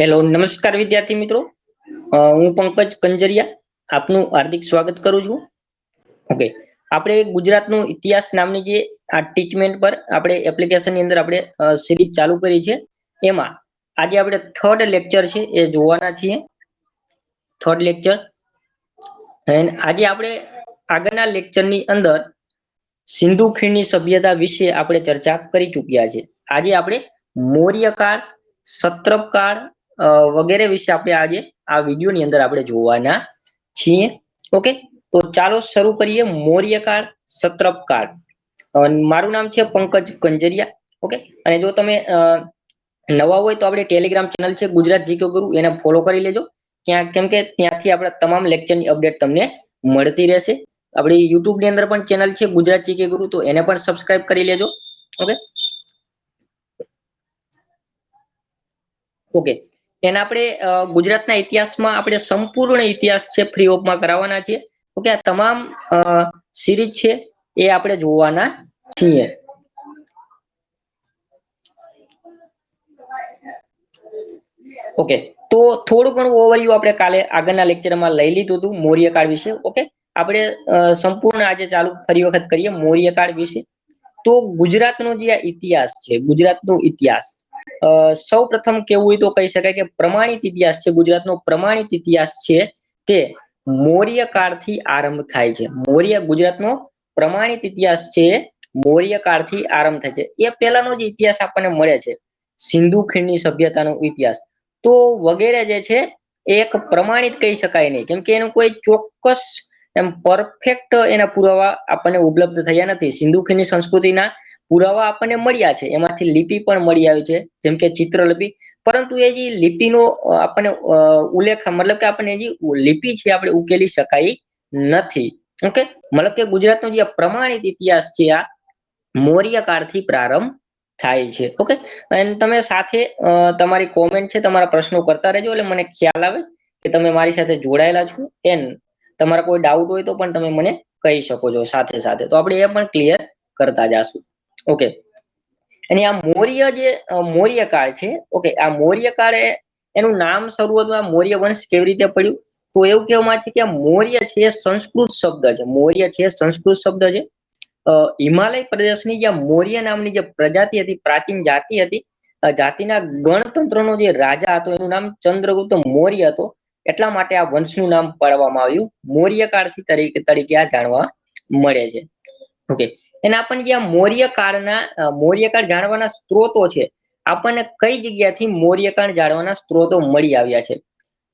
Hello, નમસ્કાર વિદ્યાર્થી મિત્રો. હું પંકજ કંજરિયા આપનું હાર્દિક સ્વાગત કરું છું. ઓકે, આપણે ગુજરાતનો ઇતિહાસ નામની જે આ ટીચમેન્ટ પર આપણે એપ્લિકેશનની અંદર આપણે સિરીઝ ચાલુ કરી છે, એમાં આજે આપણે થર્ડ લેક્ચર છે એ જોવાના છીએ. થર્ડ લેક્ચર અને આજે આપણે આગળના લેક્ચરની અંદર સિંધુ ખીણની સભ્યતા વિશે આપણે ચર્ચા કરી ચૂક્યા છે. આજે આપણે મૌર્યકાળ, સત્રપકાળ વગેરે વિશે આપણે આજે આ વિડીયોની અંદર આપણે જોવાના છીએ. ઓકે, તો ચાલો શરૂ કરીએ. મૌર્યકાળ, સત્રપકાળ. મારું નામ છે પંકજ કંજરિયા. ઓકે, અને જો તમે નવા હોય તો આપણે ટેલિગ્રામ ચેનલ છે ગુજરાત જીકે ગુરુ, એને ફોલો કરી લેજો. કેમ કે ત્યાંથી આપણા તમામ લેક્ચરની અપડેટ તમને મળતી રહેશે. આપણી યુટ્યુબ ની અંદર પણ ચેનલ છે ગુજરાત જીકે ગુરુ, તો એને પણ સબસ્ક્રાઇબ કરી લેજો. ઓકે ઓકે, એને આપણે ગુજરાતના ઇતિહાસમાં આપણે સંપૂર્ણ ઇતિહાસ છે ફ્રી ઓફમાં કરાવવાના છીએ. ઓકે, આ તમામ સિરીઝ છે એ આપણે જોવાના છીએ. ઓકે, તો થોડું ઘણું ઓવરવ્યુ આપણે કાલે આગળના લેક્ચરમાં લઈ લીધું હતું મૌર્યકાળ વિશે. ઓકે, આપણે સંપૂર્ણ આજે ચાલુ ફરી વખત કરીએ મૌર્યકાળ વિશે. તો ગુજરાતનો જે આ ઇતિહાસ છે, ગુજરાતનો ઇતિહાસ સૌ પ્રથમ કેવું હોય તો કહી શકાય કે પ્રમાણિત ઇતિહાસ છે. ગુજરાતનો પ્રમાણિત ઇતિહાસ છે તે મૌર્ય કાળથી આરંભ થાય છે. ગુજરાતનો પ્રમાણિત ઇતિહાસ છે મૌર્ય કાળથી આરંભ થાય છે. એ પહેલાનો જે ઇતિહાસ આપણને મળે છે સિંધુ ખીણની સભ્યતાનો ઇતિહાસ, તો વગેરે જે છે એ એક પ્રમાણિત કહી શકાય નહીં, કેમ કે એનું કોઈ ચોક્કસ એમ પરફેક્ટ એના પુરાવા આપણને ઉપલબ્ધ થયા નથી. સિંધુ ખીણની સંસ્કૃતિના પુરાવા આપણને મળ્યા છે, એમાંથી લિપિ પણ મળી આવી છે, જેમ કે ચિત્રલિપિ. પરંતુ એ જે લિપિનો આપણને ઉલ્લેખ, મતલબ કે આપણને જે લિપિ છે આપણે ઉકેલી શકાય નથી. ઓકે, મતલબ કે ગુજરાતનો જે પ્રમાણિત ઇતિહાસ છે આ મૌર્ય કાળથી પ્રારંભ થાય છે. ઓકે, અને તમે સાથે તમારી કોમેન્ટ છે, તમારા પ્રશ્નો કરતા રહેજો, એટલે મને ખ્યાલ આવે કે તમે મારી સાથે જોડાયેલા છો. તમારા કોઈ ડાઉટ હોય તો પણ તમે મને કહી શકો છો સાથે સાથે, તો આપણે એ પણ ક્લિયર કરતા જાશું. ઓકે, અને આ મૌર્ય કાળ છે. ઓકે, આ મૌર્ય કાળ એનું નામ શરૂઆતમાં મૌર્ય વંશ કેવી રીતે પડ્યું, તો એવું કહેવામાં છે કે મૌર્ય છે એ સંસ્કૃત શબ્દ છે. મૌર્ય છે સંસ્કૃત શબ્દ છે. હિમાલય પ્રદેશની જે મૌર્ય નામની જે પ્રજાતિ હતી, પ્રાચીન જાતિ હતી, જાતિના ગણતંત્રનો જે રાજા હતો એનું નામ ચંદ્રગુપ્ત મૌર્ય હતો. એટલા માટે આ વંશનું નામ પાડવામાં આવ્યું મૌર્ય કાળથી તરીકે આ જાણવા મળે છે. ઓકે, એના આપણને જે મૌર્યકાળ જાણવાના સ્ત્રોતો છે, આપણને કઈ જગ્યાથી મૌર્યકાળ જાણવાના સ્ત્રોતો મળી આવ્યા છે,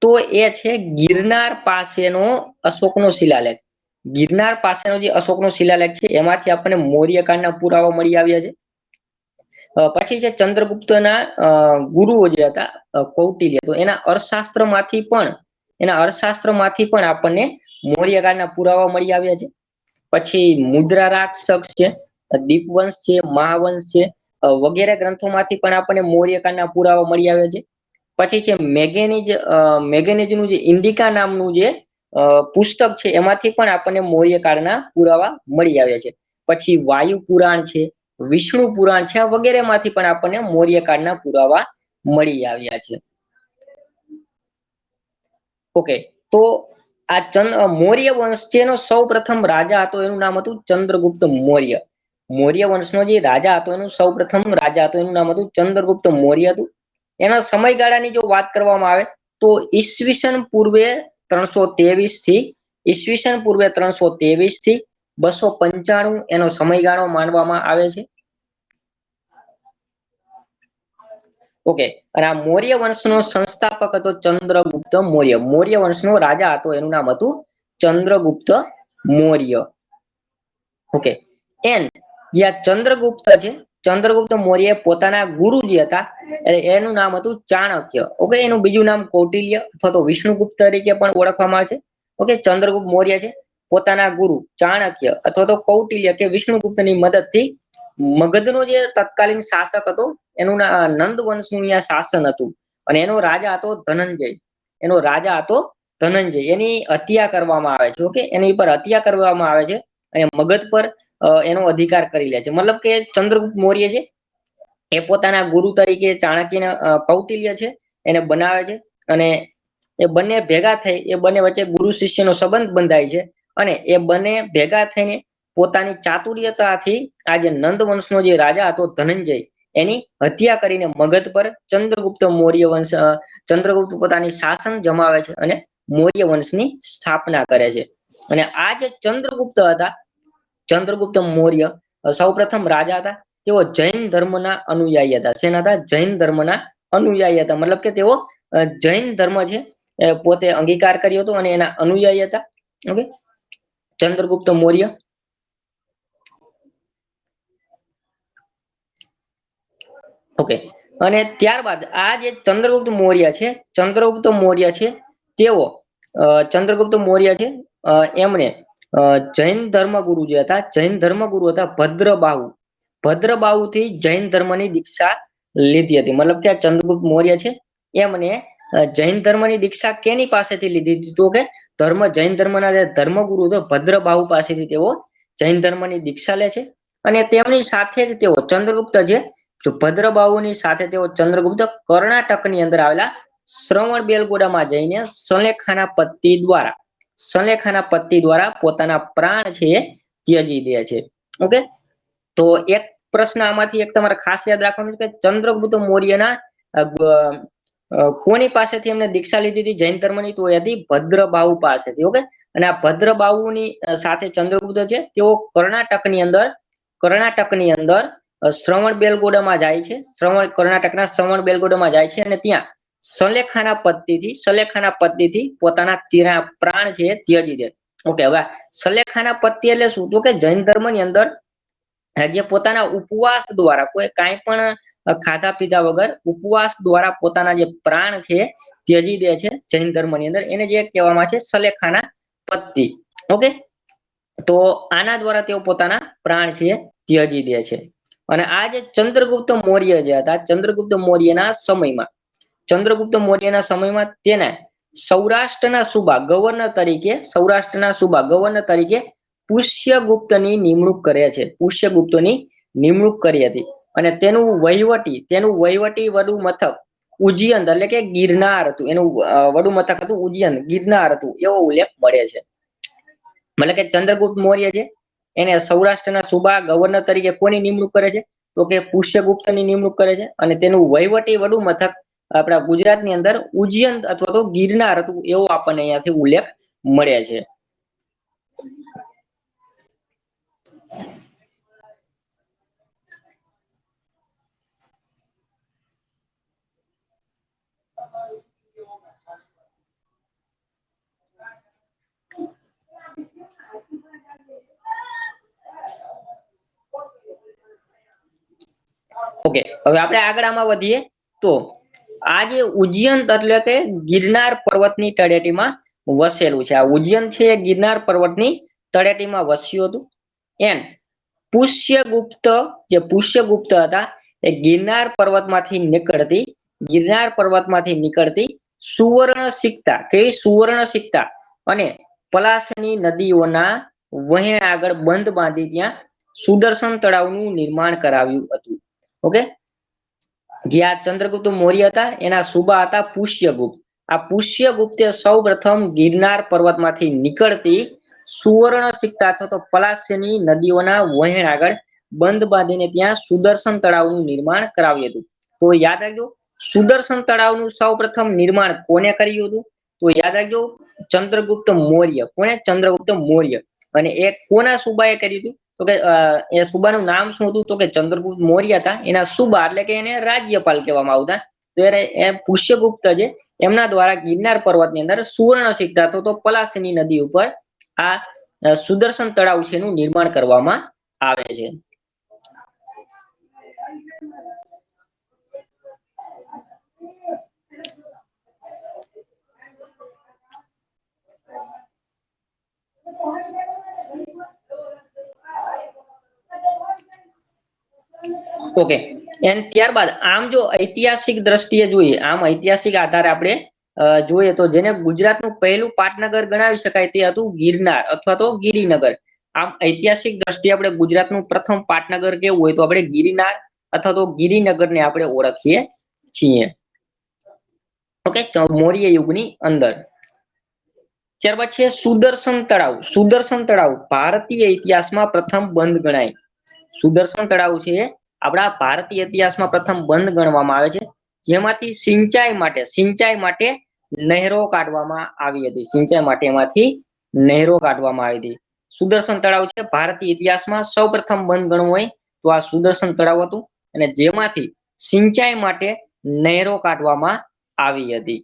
તો એ છે ગિરનાર પાસેનો અશોકનો શિલાલેખ. ગિરનાર પાસેનો જે અશોકનો શિલાલેખ છે એમાંથી આપણને મૌર્યકાળના પુરાવા મળી આવ્યા છે. પછી છે ચંદ્રગુપ્તના ગુરુઓ જે હતા કૌટિલ્ય, તો એના અર્થશાસ્ત્રમાંથી પણ આપણને મૌર્યકાળના પુરાવા મળી આવ્યા છે. પછી મુદ્રા રાક્ષસ છે, દીપવંશ છે, મહાવંશ છે, વગેરે ગ્રંથોમાંથી પણ આપણને મૌર્યકાળના પુરાવા મળી આવ્યા છે. પછી છે મેગેનીઝનું જે ઇન્ડિકા નામનું જે પુસ્તક છે, એમાંથી પણ આપણને મૌર્યકાળના પુરાવા મળી આવ્યા છે. પછી વાયુ પુરાણ છે, વિષ્ણુ પુરાણ છે, વગેરે માંથી પણ આપણને મૌર્યકાળના પુરાવા મળી આવ્યા છે. ઓકે, તો આ મૌર્ય વંશ છે એનો સૌ પ્રથમ રાજા હતો, એનું નામ હતું ચંદ્રગુપ્ત મૌર્ય. મૌર્ય વંશનો જે રાજા હતો એનું સૌ પ્રથમ રાજા હતો એનું નામ હતું ચંદ્રગુપ્ત મૌર્ય હતું. એના સમયગાળાની જો વાત કરવામાં આવે તો ઈસવીસન પૂર્વે 323 થી 295 એનો સમયગાળો માનવામાં આવે છે. ઓકે, અને આ મૌર્ય વંશનો સંસ્થાપક હતો ચંદ્રગુપ્ત મૌર્ય. મૌર્ય વંશનો રાજા હતો એનું નામ હતું ચંદ્રગુપ્ત મૌર્ય. ઓકે, જે આ ચંદ્રગુપ્ત મૌર્ય પોતાના ગુરુ જે હતા એનું નામ હતું ચાણક્ય. ઓકે, એનું બીજું નામ કૌટિલ્ય અથવા તો વિષ્ણુગુપ્ત તરીકે પણ ઓળખવામાં આવે છે. ઓકે, ચંદ્રગુપ્ત મૌર્ય છે પોતાના ગુરુ ચાણક્ય અથવા તો કૌટિલ્ય કે વિષ્ણુગુપ્તની મદદથી મગધનો જે તત્કાલીન શાસક હતો એનું નંદ વંશનું અહીંયા શાસન હતું, અને એનો રાજા હતો ધનંજય. એની હત્યા કરવામાં આવે છે. ઓકે, એની પર હત્યા કરવામાં આવે છે અને મગધ પર એનો અધિકાર કરી લે છે. મતલબ કે ચંદ્રગુપ્ત મૌર્ય છે એ પોતાના ગુરુ તરીકે ચાણક્યના કૌટિલ્ય છે એને બનાવે છે, અને એ બંને ભેગા થઈ એ બંને વચ્ચે ગુરુ શિષ્યનો સંબંધ બંધાય છે, અને એ બંને ભેગા થઈને પોતાની ચાતુર્યતાથી આ જે નંદ વંશનો જે રાજા હતો ધનંજય, એની હત્યા કરીને મગધ પર ચંદ્રગુપ્ત મૌર્ય વંશ ચંદ્રગુપ્ત પોતાની શાસન જમાવે છે અને મૌર્ય વંશની સ્થાપના કરે છે. અને આ જે ચંદ્રગુપ્ત હતા, ચંદ્રગુપ્ત મૌર્ય સૌપ્રથમ રાજા હતા. તેઓ જૈન ધર્મના અનુયાયી હતા. શેના હતા? જૈન ધર્મના અનુયાયી હતા. મતલબ કે તેઓ જૈન ધર્મ છે પોતે અંગીકાર કર્યો હતો અને એના અનુયાયી હતા. ઓકે, ચંદ્રગુપ્ત મૌર્ય. ઓકે, અને ત્યારબાદ આ જે ચંદ્રગુપ્ત મૌર્ય છે, ચંદ્રગુપ્ત મૌર્ય છે તેઓ ચંદ્રગુપ્ત મૌર્ય છે એમણે જૈન ધર્મગુરુ જે હતા, જૈન ધર્મગુરુ હતા ભદ્રબાહુ. ભદ્રબાહુ થી જૈન ધર્મની દીક્ષા લીધી હતી. મતલબ કે આ ચંદ્રગુપ્ત મૌર્ય છે એમને જૈન ધર્મની દીક્ષા કેની પાસેથી લીધી હતી? તો કે જૈન ધર્મના જે ધર્મગુરુ છે ભદ્રબાહુ પાસેથી તેઓ જૈન ધર્મની દીક્ષા લે છે. અને તેમની સાથે જ તેઓ ચંદ્રગુપ્ત છે, ભદ્રબાહુની સાથે તેઓ ચંદ્રગુપ્ત કર્ણાટકની અંદર આવેલા શ્રવણબેલગોળામાં જઈને સલેખાના પત્તી દ્વારા પોતાના પ્રાણ છે એ ત્યજી દે છે. ઓકે, તો એક પ્રશ્ન આમાંથી એક તમારે ખાસ યાદ રાખવાનું છે કે ચંદ્રગુપ્ત મૌર્યના કોની પાસેથી એમને દીક્ષા લીધી હતી જૈન ધર્મની? તો એ હતી ભદ્રબાહુ પાસેથી. ઓકે, અને આ ભદ્રબાહુની સાથે ચંદ્રગુપ્ત છે તેઓ કર્ણાટકની અંદર શ્રવણબેલગોળામાં જાય છે. કર્ણાટકના શ્રવણબેલગોળામાં જાય છે અને ત્યાં સલેખાના પત્તીથી પોતાના પ્રાણ છે એ ત્યજી દે. ઓકે, હવે સલેખાના પત્તી એટલે શું? તો કે જૈન ધર્મની અંદર જે પોતાના ઉપવાસ દ્વારા કોઈ કાંઈ પણ ખાધા પીધા વગર ઉપવાસ દ્વારા પોતાના જે પ્રાણ છે ત્યજી દે છે જૈન ધર્મની અંદર, એને જે કહેવામાં છે સલેખાના પત્તી. ઓકે, તો આના દ્વારા તેઓ પોતાના પ્રાણ છે ત્યજી દે છે. અને આ જે ચંદ્રગુપ્ત મૌર્ય જે હતા, ચંદ્રગુપ્ત મૌર્યના સમયમાં તેને સૌરાષ્ટ્રના ગવર્નર તરીકે પુષ્યગુપ્તની નિમણૂક કરે છે. પુષ્યગુપ્તની નિમણૂક કરી હતી. અને તેનું વહીવટી વડુ મથક ઉજ્જૈન એટલે કે ગિરનાર હતું. એનું વડુ મથક હતું ઉજ્જૈન, ગિરનાર હતું એવો ઉલ્લેખ મળે છે. મતલબ કે ચંદ્રગુપ્ત મૌર્ય છે એને સૌરાષ્ટ્રના સુબા ગવર્નર તરીકે કોની નિમણૂક કરે છે? તો કે પુષ્યગુપ્તની નિમણૂક કરે છે. અને તેનું વહીવટી વડુ મથક આપણા ગુજરાતની અંદર ઉજ્જૈન અથવા તો ગિરનાર હતું એવો આપણને અહીંયાથી ઉલ્લેખ મળે છે. ઓકે, હવે આપણે આગળ આમાં વધીએ તો આ જે ઉજ્જૈન એટલે કે ગિરનાર પર્વતની તળેટીમાં વસેલું છે. આ ઉજ્જૈન છે એ ગિરનાર પર્વતની તળેટીમાં વસ્યું હતું. એન પુષ્યગુપ્ત હતા એ ગિરનાર પર્વતમાંથી નીકળતી સુવર્ણ સિક્કા અને પલાશની નદીઓના વહેણ આગળ બંધ બાંધી ત્યાં સુદર્શન તળાવનું નિર્માણ કરાવ્યું હતું. ઓકે, જે આ ચંદ્રગુપ્ત મૌર્ય હતા એના સુબા હતા પુષ્યગુપ્ત. આ પુષ્યગુપ્તે સૌ પ્રથમ ગિરનાર પર્વતમાંથી નીકળતી સુવર્ણ સિક્કા અથવા તો પલાશની નદીઓના વહેણ આગળ બંધ બાંધીને ત્યાં સુદર્શન તળાવનું નિર્માણ કરાવ્યું હતું. તો યાદ રાખજો, સુદર્શન તળાવનું સૌ પ્રથમ નિર્માણ કોને કર્યું હતું? તો યાદ રાખજો, ચંદ્રગુપ્ત મૌર્ય. કોને? ચંદ્રગુપ્ત મૌર્ય. અને એ કોના સુબાએ કર્યું હતું? તો કે એ સુબાનું નામ શું હતું? તો કે ચંદ્રગુપ્ત મૌર્ય હતા. એના સુબા એટલે કે એને રાજ્યપાલ કહેવામાં આવતા. તો એ પુષ્યગુપ્ત છે એમના દ્વારા ગિરનાર પર્વતની અંદર સુવર્ણ સિક્કા તો પલાશની નદી ઉપર આ સુદર્શન તળાવ છે એનું નિર્માણ કરવામાં આવે છે. ઓકે, એન્ડ ત્યારબાદ આમ જો ઐતિહાસિક દ્રષ્ટિએ જોઈએ, ઐતિહાસિક આધારે આપણે જોઈએ તો જેને ગુજરાતનું પહેલું પાટનગર ગણાવી શકાય તે હતું ગિરનાર અથવા તો ગિરિનગર. આમ ઐતિહાસિક દ્રષ્ટિએ આપણે ગુજરાતનું પ્રથમ પાટનગર કેવું હોય તો આપણે ગિરનાર અથવા તો ગિરિનગરને આપણે ઓળખીએ છીએ. ઓકે, મૌર્ય યુગની અંદર. ત્યારબાદ છે સુદર્શન તળાવ. સુદર્શન તળાવ ભારતીય ઇતિહાસમાં પ્રથમ બંધ ગણાય. સુદર્શન તળાવ છે આપણા ભારતીય ઇતિહાસમાં પ્રથમ બંધ ગણવામાં આવે છે, જેમાંથી સિંચાઈ માટે નહેરો કાઢવામાં આવી હતી. સિંચાઈ માટે એમાંથી નહેરો કાઢવામાં આવી હતી. સુદર્શન તળાવ છે ભારતીય ઇતિહાસમાં સૌપ્રથમ બંધ ગણવું હોય તો આ સુદર્શન તળાવ હતું, અને જેમાંથી સિંચાઈ માટે નહેરો કાઢવામાં આવી હતી.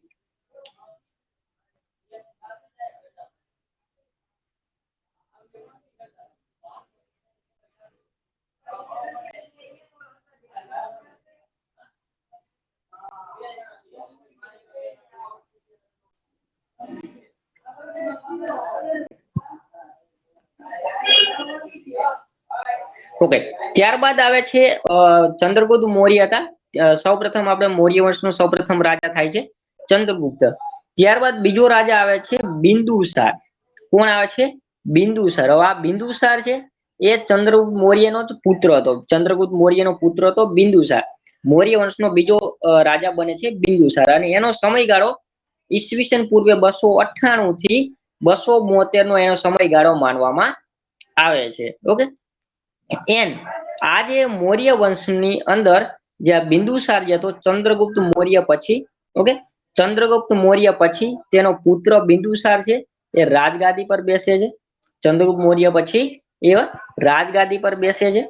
ઓકે, ત્યારબાદ આવે છે ચંદ્રગુપ્ત મૌર્ય હતા. સૌપ્રથમ આપણે મૌર્ય વંશનો સૌપ્રથમ રાજા થાય છે ચંદ્રગુપ્ત. ત્યારબાદ બીજો રાજા આવે છે બિંદુસાર. કોણ આવે છે? બિંદુસાર. હવે આ બિંદુસાર છે એ ચંદ્રગુપ્ત મૌર્યનો જ પુત્ર હતો. ચંદ્રગુપ્ત મૌર્યનો પુત્ર હતો બિંદુસાર. મૌર્ય વંશનો બીજો રાજા બને છે બિંદુસાર, અને એનો સમયગાળો ઈસવીસન પૂર્વે 298 થી 272 નો એનો સમયગાળો માનવામાં આવે છે. ઓકે, આ જે મૌર્ય વંશની અંદર જે બિંદુસાર જે હતો ચંદ્રગુપ્ત મૌર્ય પછી, ઓકે, ચંદ્રગુપ્ત મૌર્ય પછી તેનો પુત્ર બિંદુસાર છે એ રાજગાદી પર બેસે છે. ચંદ્રગુપ્ત મૌર્ય પછી એ રાજગાદી પર બેસે છે.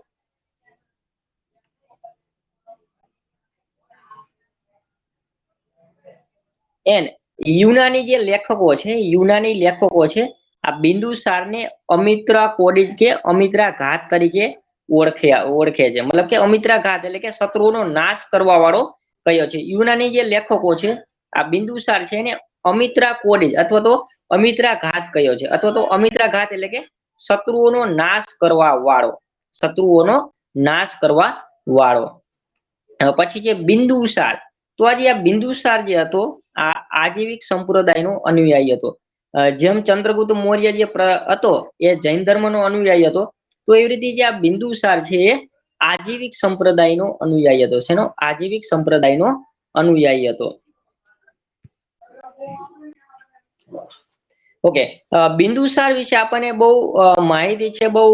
યુનાની જે લેખકો છે, યુનાની લેખકો છે આ બિંદુસારને અમિત્રા કોડિજ કે અમિત્રા ઘાત તરીકે ઓળખે છે. મતલબ કે અમિત્રા ઘાત એટલે કે શત્રુઓનો નાશ કરવા વાળો કયો છે. યુનાની જે લેખકો છે આ બિંદુસાર છે એને અમિત્રા કોડિજ અથવા તો અમિત્રા ઘાત કયો છે, અથવા તો અમિત્રા ઘાત એટલે કે શત્રુઓનો નાશ કરવા વાળો. શત્રુઓનો નાશ કરવા વાળો. પછી છે બિંદુસાર. તો આજે આ બિંદુસાર જે હતો આ આજીવિક સંપ્રદાયનો અનુયાયી હતો. જેમ ચંદ્રગુપ્ત મૌર્ય જે હતો એ જૈન ધર્મનો અનુયાયી હતો, તો એવી રીતે જે આ બિંદુસાર છે એ આજીવિક સંપ્રદાયનો અનુયાયી હતો. શેનો? આજીવિક સંપ્રદાયનો અનુયાયી હતો. ઓકે, બિંદુસાર વિશે આપણને બહુ માહિતી છે બહુ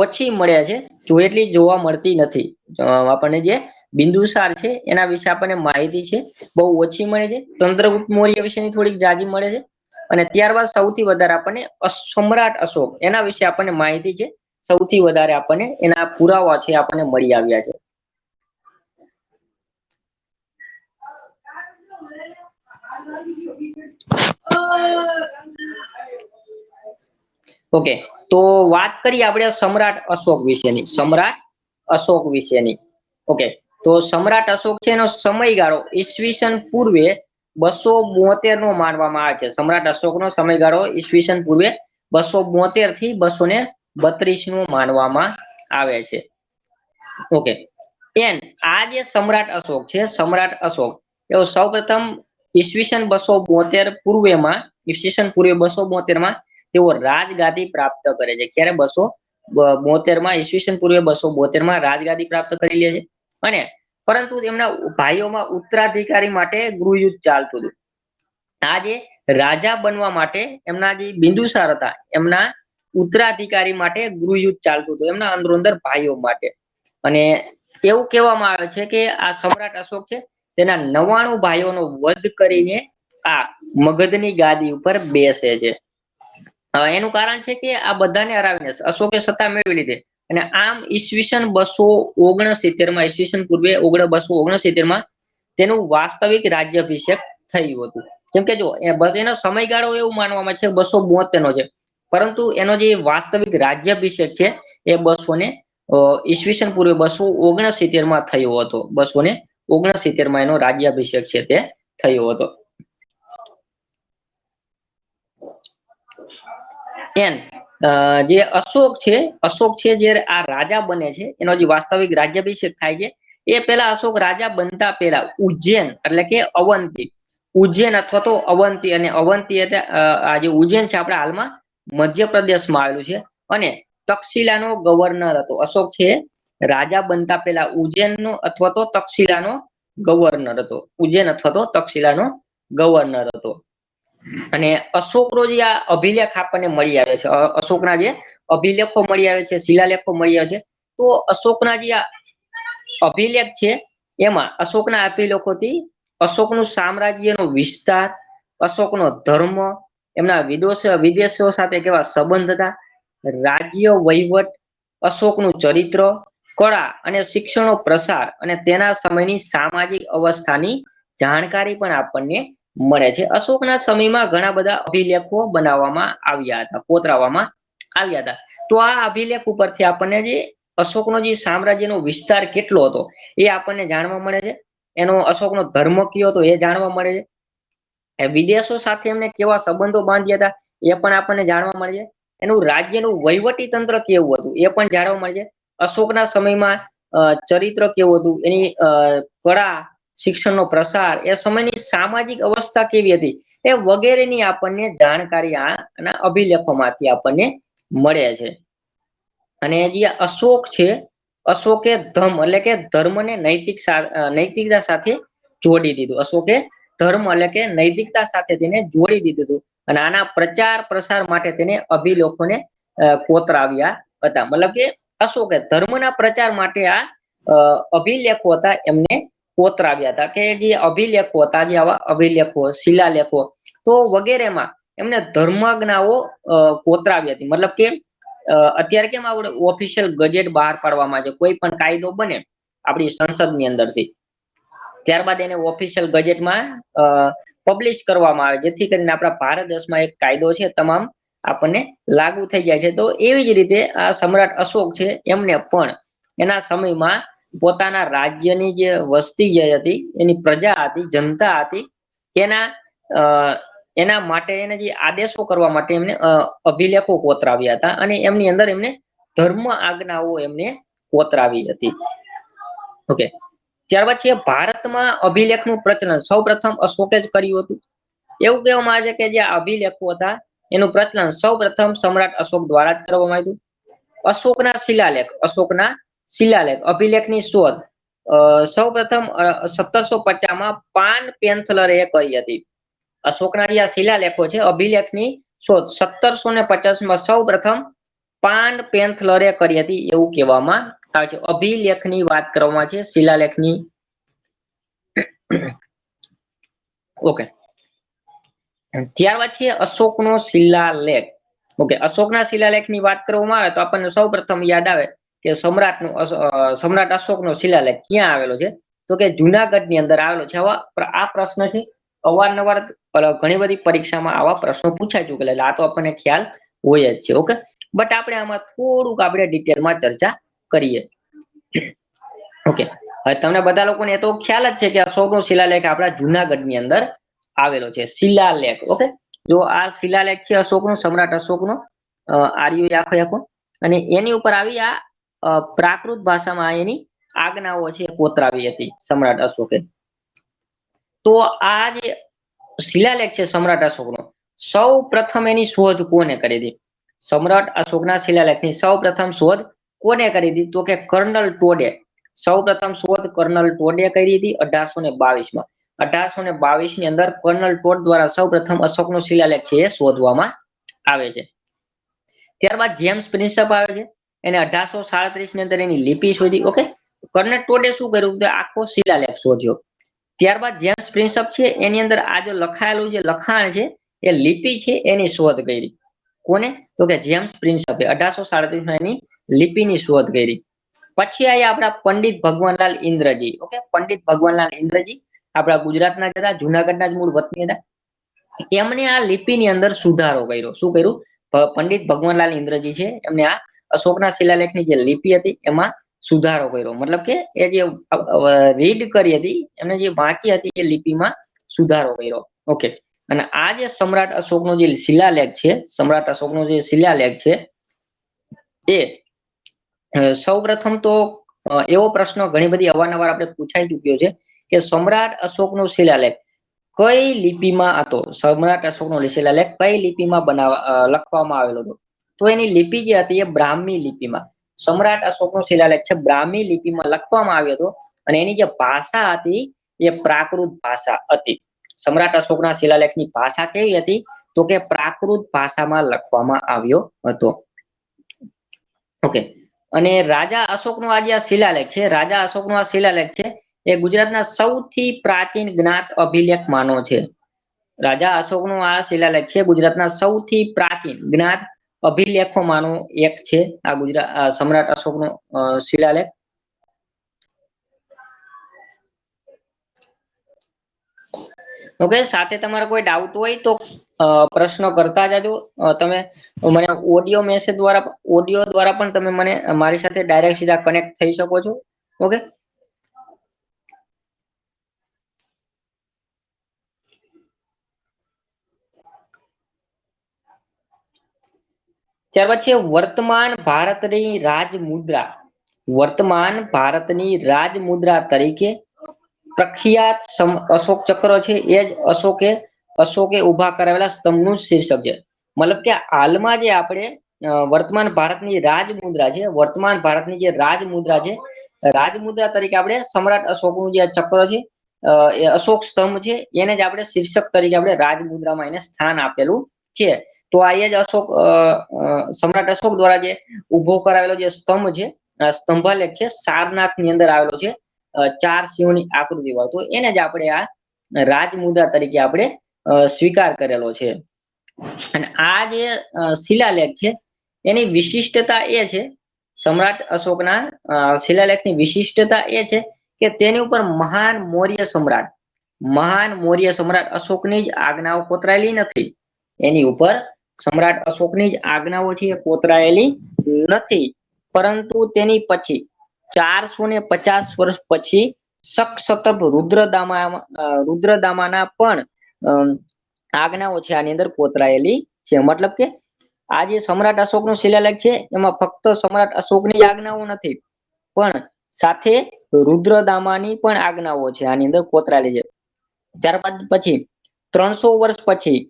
ઓછી મળે છે, જો એટલી જોવા મળતી નથી. આપણને જે બિંદુસાર છે એના વિશે આપણને માહિતી છે બહુ ઓછી મળે છે. ચંદ્રગુપ્ત મૌર્ય વિશેની થોડીક જાજી મળે છે, અને ત્યારબાદ સૌથી વધારે આપણને સમ્રાટ અશોક એના વિશે આપણને માહિતી છે. સૌથી વધારે આપણને એના પુરાવા છે આપણને મળી આવ્યા છે. ઓકે, તો વાત કરીએ આપણે સમ્રાટ અશોક વિશેની. સમ્રાટ અશોક વિશેની. ઓકે, તો સમ્રાટ અશોક છે એનો સમયગાળો ઈસવીસન પૂર્વે 272 નો માનવામાં આવે છે. સમ્રાટ અશોકનો સમયગાળો ઈસવીસન પૂર્વે 272 થી 232 નો માનવામાં આવે છે. ઓકે, આ જે સમ્રાટ અશોક છે, સમ્રાટ અશોક એવો સૌપ્રથમ ઈસવીસન 272 પૂર્વેમાં, ઈસવીસન પૂર્વે 272 માં તેઓ રાજગાદી પ્રાપ્ત કરે છે. ક્યારે? 272 માં, ઈસવીસન પૂર્વે 272 માં રાજગાદી પ્રાપ્ત કરી લે છે. અને પરંતુ તેમના ભાઈઓમાં ઉત્તરાધિકારી માટે ગૃહયુદ્ધ ચાલતું હતું. આ જે રાજા બનવા માટે એમના જે બિંદુસાર હતા એમના ઉત્તરાધિકારી માટે ગૃહયુદ્ધ ચાલતું હતું, એમના અંદરો અંદર ભાઈઓ માટે. અને એવું કહેવામાં આવે છે કે આ સમ્રાટ અશોક છે તેના 99 ભાઈઓનો વધ કરીને આ મગધની ગાદી ઉપર બેસે છે. એનું કારણ છે કે આ બધાને હરાવીને અશોકે સત્તા મેળવી લીધી, અને આમ ઈસવીસન 269 માં, ઈસવીસન પૂર્વે 269 માં તેનું વાસ્તવિક રાજ્યાભિષેક થયું હતું. કેમ કે જો બસ એનો સમયગાળો એવું માનવામાં છે 272 નો છે, પરંતુ એનો જે વાસ્તવિક રાજ્યાભિષેક છે એ ઈસવીસન પૂર્વે 269 માં થયો હતો. 269 માં એનો રાજ્યાભિષેક છે તે થયો હતો. જે અશોક છે જે આ રાજા બને છે એનો જે વાસ્તવિક રાજ્યાભિષેક થાય છે એ પેલા અશોક રાજા બનતા પહેલા ઉજ્જૈન એટલે કે અવંતી, ઉજ્જૈન અથવા તો અવંતી, અને અવંતી એટલે આ જે ઉજ્જૈન છે આપણે હાલમાં મધ્યપ્રદેશમાં આવેલું છે, અને તક્ષશિલાનો ગવર્નર હતો. અશોક છે રાજા બનતા પહેલા ઉજ્જૈનનો અથવા તો તક્ષશિલાનો ગવર્નર હતો. ઉજ્જૈન અથવા તો તક્ષશિલાનો ગવર્નર હતો. અને અશોકનો જે આ અભિલેખ આપણને મળી આવે છે, અશોકના જે અભિલેખો મળી આવે છે, શિલાલેખો મળી આવે છે, તો અશોકના જે આ અભિલેખ છે એમાં અશોકના અભિલેખોથી અશોકનું સામ્રાજ્યનો વિસ્તાર, અશોકનો ધર્મ, એમના વિદેશો સાથે કેવા સંબંધ હતા, રાજ્ય વહીવટ, અશોકનું ચરિત્ર, કળા અને શિક્ષણનો પ્રસાર અને તેના સમયની સામાજિક અવસ્થાની જાણકારી પણ આપણને મળે છે. અશોકના સમયમાં ઘણા બધા અભિલેખો બનાવવામાં આવ્યા હતા, કોતરાવવામાં આવ્યા હતા. તો આ અભિલેખ ઉપરથી આપણને જે અશોકનો જે સામ્રાજ્યનો વિસ્તાર કેટલો હતો એ આપણને જાણવા મળે છે. એનો અશોકનો ધર્મ કયો હતો એ જાણવા મળે છે. વિદેશો સાથે એમને કેવા સંબંધો બાંધ્યા હતા એ પણ આપણને જાણવા મળે છે. એનું રાજ્યનું વહીવટી તંત્ર કેવું હતું એ પણ જાણવા મળે છે. અશોકના સમયમાં ચરિત્ર કેવું હતું, એની કળા, શિક્ષણનો પ્રસાર, એ સમયની સામાજિક અવસ્થા કેવી હતી, એ વગેરેની આપણને જાણકારી આના અભિલેખોમાંથી આપણને મળે છે. અને જે અશોક છે, અશોકે ધર્મ એટલે કે ધર્મને નૈતિકતા સાથે જોડી દીધું. અશોકે ધર્મ એટલે કે નૈતિકતા સાથે તેને જોડી દીધું હતું. અને આના પ્રચાર પ્રસાર માટે તેને અભિલેખોને કોતરાવ્યા હતા. મતલબ કે અશોકે ધર્મના પ્રચાર માટે આ અભિલેખો હતા એમને કોતરાવ્યા હતા. કે જે અભિલેખો હતા, જે આવા અભિલેખો, શિલાલેખો તો વગેરેમાં એમને ધર્મજ્ઞાઓ કોતરાવી હતી. મતલબ કે અત્યારે કેમ આપણે ઓફિશિયલ ગજેટ બહાર પાડવામાં છે, કોઈ પણ કાયદો બને આપણી સંસદની અંદરથી, ત્યારબાદ એને ઓફિશિયલ ગજેટમાં પબ્લિશ કરવામાં આવે, જેથી કરીને આપણા ભારત દેશમાં એક કાયદો છે તમામ આપણને લાગુ થઈ જાય છે. તો એવી જ રીતે આ સમ્રાટ અશોક છે એમને પણ એના સમયમાં પોતાના રાજ્યની જે વસ્તી જે હતી, એની પ્રજા હતી, જનતા હતી, એના એના માટે એને જે આદેશો કરવા માટે એમને અભિલેખો કોતરાવ્યા હતા. અને એમની અંદર એમને ધર્મ આજ્ઞાઓ એમને કોતરાવી હતી. ઓકે, ત્યારબાદ છે ભારતમાં અભિલેખનું પ્રચલન સૌપ્રથમ અશોકે જ કર્યું હતું. એવું કહેવામાં આવે છે કે જે અભિલેખો હતા એનું પ્રચલન સૌપ્રથમ સમ્રાટ અશોક દ્વારા જ કરવામાં આવ્યું. અશોકના શિલાલેખ અભિલેખની શોધ સૌપ્રથમ 1750માં પાન પેન્થલરે કરી હતી. અશોકના જે આ શિલાલેખો છે, અભિલેખની શોધ 1750માં સૌપ્રથમ પાન પેન્થલરે કરી હતી એવું કહેવામાં આવે છે. અભિલેખની વાત કરવામાં છે, શિલાલેખની. ઓકે, ત્યારબાદ છે અશોકનો શિલાલેખ. ઓકે, અશોકના શિલાલેખની વાત કરવામાં આવે તો આપણને સૌપ્રથમ યાદ આવે કે સમ્રાટ અશોકનો શિલાલેખ ક્યાં આવેલો છે, તો કે જુનાગઢની અંદર આવેલો છે. આ પ્રશ્ન છે અવારનવાર ઘણી બધી પરીક્ષામાં આવા પ્રશ્નો પૂછાઈ ચૂકેલા, એટલે આ તો આપણને ખ્યાલ હોય જ છે. ઓકે, બટ આપણે આમાં થોડુંક આપણે ડિટેલમાં ચર્ચા કરીએ. ઓકે, હવે તમને બધા લોકોને એ તો ખ્યાલ જ છે કે અશોકનો શિલાલેખ આપણા જુનાગઢની અંદર આવેલો છે. શિલાલેખ. ઓકે, જો આ શિલાલેખ છે અશોકનો, સમ્રાટ અશોકનો, આખો આખો, અને એની ઉપર આવી આ પ્રાકૃત ભાષામાં એની આજ્ઞાઓ છે કોતરાવી હતી સમ્રાટ અશોકે. તો આ જે શિલાલેખ છે સમ્રાટ અશોકનો, સૌ પ્રથમ એની શોધ કોને કરી હતી? સમ્રાટ અશોકના શિલાલેખની સૌ પ્રથમ શોધ કોને કરી હતી? તો કે કર્નલ ટોડે. સૌ પ્રથમ શોધ કર્નલ ટોડે કરી હતી 1822માં. 1822 ની અંદર કર્નલ ટોડ દ્વારા સૌ પ્રથમ અશોકનો શિલાલેખ છે એ શોધવામાં આવે છે. ત્યારબાદ જેમ્સ પ્રિન્સપ આવે છે, એને 1837 ની અંદર એની લિપિ શોધી. ઓકે, કર્નલ ટોડે શું કર્યું કે આખો શિલાલેખ શોધ્યો. ત્યારબાદ જેમ્સ પ્રિન્સપ છે એની અંદર આ જો લખાયેલું જે લખાણ છે એ લિપિ છે એની શોધ કરી. કોને? તો કે જેમ્સ પ્રિન્સપે 1837માં એની લિપિની શોધ કરી. પછી આયા આપણા પંડિત ભગવાનલાલ ઇન્દ્રજી. ઓકે, પંડિત ભગવાનલાલ ઇન્દ્રજી આપણા ગુજરાતના જ હતા, જુનાગઢના જ મૂળ વતની હતા. એમણે આ લિપિની અંદર સુધારો કર્યો. શું કર્યું? પંડિત ભગવાનલાલ ઇન્દ્રજી છે એમને આ અશોકના શિલાલેખની જે લિપિ હતી એમાં સુધારો કર્યો. મતલબ કે એ જે રીડ કરી હતી, એમને જે વાંચી હતી એ લિપિમાં સુધારો કર્યો. ઓકે, અને આ જે સમ્રાટ અશોકનો જે શિલાલેખ છે, સમ્રાટ અશોકનો જે શિલાલેખ છે એ સૌપ્રથમ તો એવો પ્રશ્ન ઘણી બધી અવારનવાર આપણે પૂછાઈ ચૂક્યો છે કે સમ્રાટ અશોકનો શિલાલેખ કઈ લિપિમાં હતો? સમ્રાટ અશોકનો શિલાલેખ કઈ લિપિમાં લખવામાં આવેલો હતો? તો એની લિપિ જે હતી એ બ્રાહ્મી લિપિમાં. સમ્રાટ અશોકનો શિલાલેખ છે બ્રાહ્મી લિપિમાં લખવામાં આવ્યો હતો અને એની જે ભાષા હતી એ પ્રાકૃત ભાષા હતી. સમ્રાટ અશોકના શિલાલેખની ભાષા કેવી હતી? તો કે પ્રાકૃત ભાષામાં લખવામાં આવ્યો હતો. ઓકે. અને રાજા અશોકનો આ જે શિલાલેખ છે, રાજા અશોકનો આ શિલાલેખ છે એ ગુજરાતના સૌથી પ્રાચીન જ્ઞાત અભિલેખમાંનો છે. રાજા અશોકનો આ શિલાલેખ છે ગુજરાતના સૌથી પ્રાચીન જ્ઞાત અભિલેખોમાંનો એક છે આ સમ્રાટ અશોકનો શિલાલેખ. ઓકે, સાથે તમારે કોઈ ડાઉટ હોય તો પ્રશ્ન કરતા જજો. તમે મને ઓડિયો દ્વારા પણ તમે મને મારી સાથે ડાયરેક્ટ સીધા કનેક્ટ થઈ શકો છો. ઓકે. ત્યાર પછી વર્તમાન ભારતની રાજમુદ્રા. વર્તમાન ભારતની રાજમુદ્રા તરીકે પ્રખ્યાત અશોક ચક્ર છે એ જ અશોકે ઉભા કરાવેલા સ્તંભનું શીર્ષક છે. મતલબ કે હાલમાં જે આપણે વર્તમાન ભારતની રાજમુદ્રા છે, વર્તમાન ભારતની જે રાજમુદ્રા છે, રાજમુદ્રા તરીકે આપણે સમ્રાટ અશોકનું જે ચક્ર છે એ અશોક સ્તંભ છે એને જ આપણે શીર્ષક તરીકે આપણે રાજમુદ્રામાં એને સ્થાન આપેલું છે. તો આ એ જ સમ્રાટ અશોક દ્વારા જે ઉભો કરાવેલો જે સ્તંભ છે, સ્તંભાલેખ છે, સારનાથ ની અંદર આવેલો છે, 4 સિંહોની આકૃતિ વાળો. તો એને જ આપણે આ રાજમુદ્રા તરીકે આપણે સ્વીકાર કરેલો છે. અને આ જે શિલાલેખ છે એની વિશિષ્ટતા એ છે, સમ્રાટ અશોકના શિલાલેખની વિશિષ્ટતા એ છે કે તેની ઉપર મહાન મૌર્ય સમ્રાટ અશોકની જ આજ્ઞાઓ કોતરાયેલી નથી. એની ઉપર સમ્રાટ અશોકની જ આજ્ઞાઓ છે એ કોતરાયેલી નથી, પરંતુ તેની પછી 450 વર્ષ પછી સખસતપ રુદ્રદામાના પણ આજ્ઞાઓ છે આની અંદર કોતરાયેલી છે. મતલબ કે આ જે સમ્રાટ અશોકનો શિલાલેખ છે એમાં ફક્ત સમ્રાટ અશોકની આજ્ઞાઓ નથી, પણ સાથે રુદ્રદામાની પણ આજ્ઞાઓ છે આની અંદર કોતરાયેલી છે. ત્યારબાદ પછી 300 વર્ષ પછી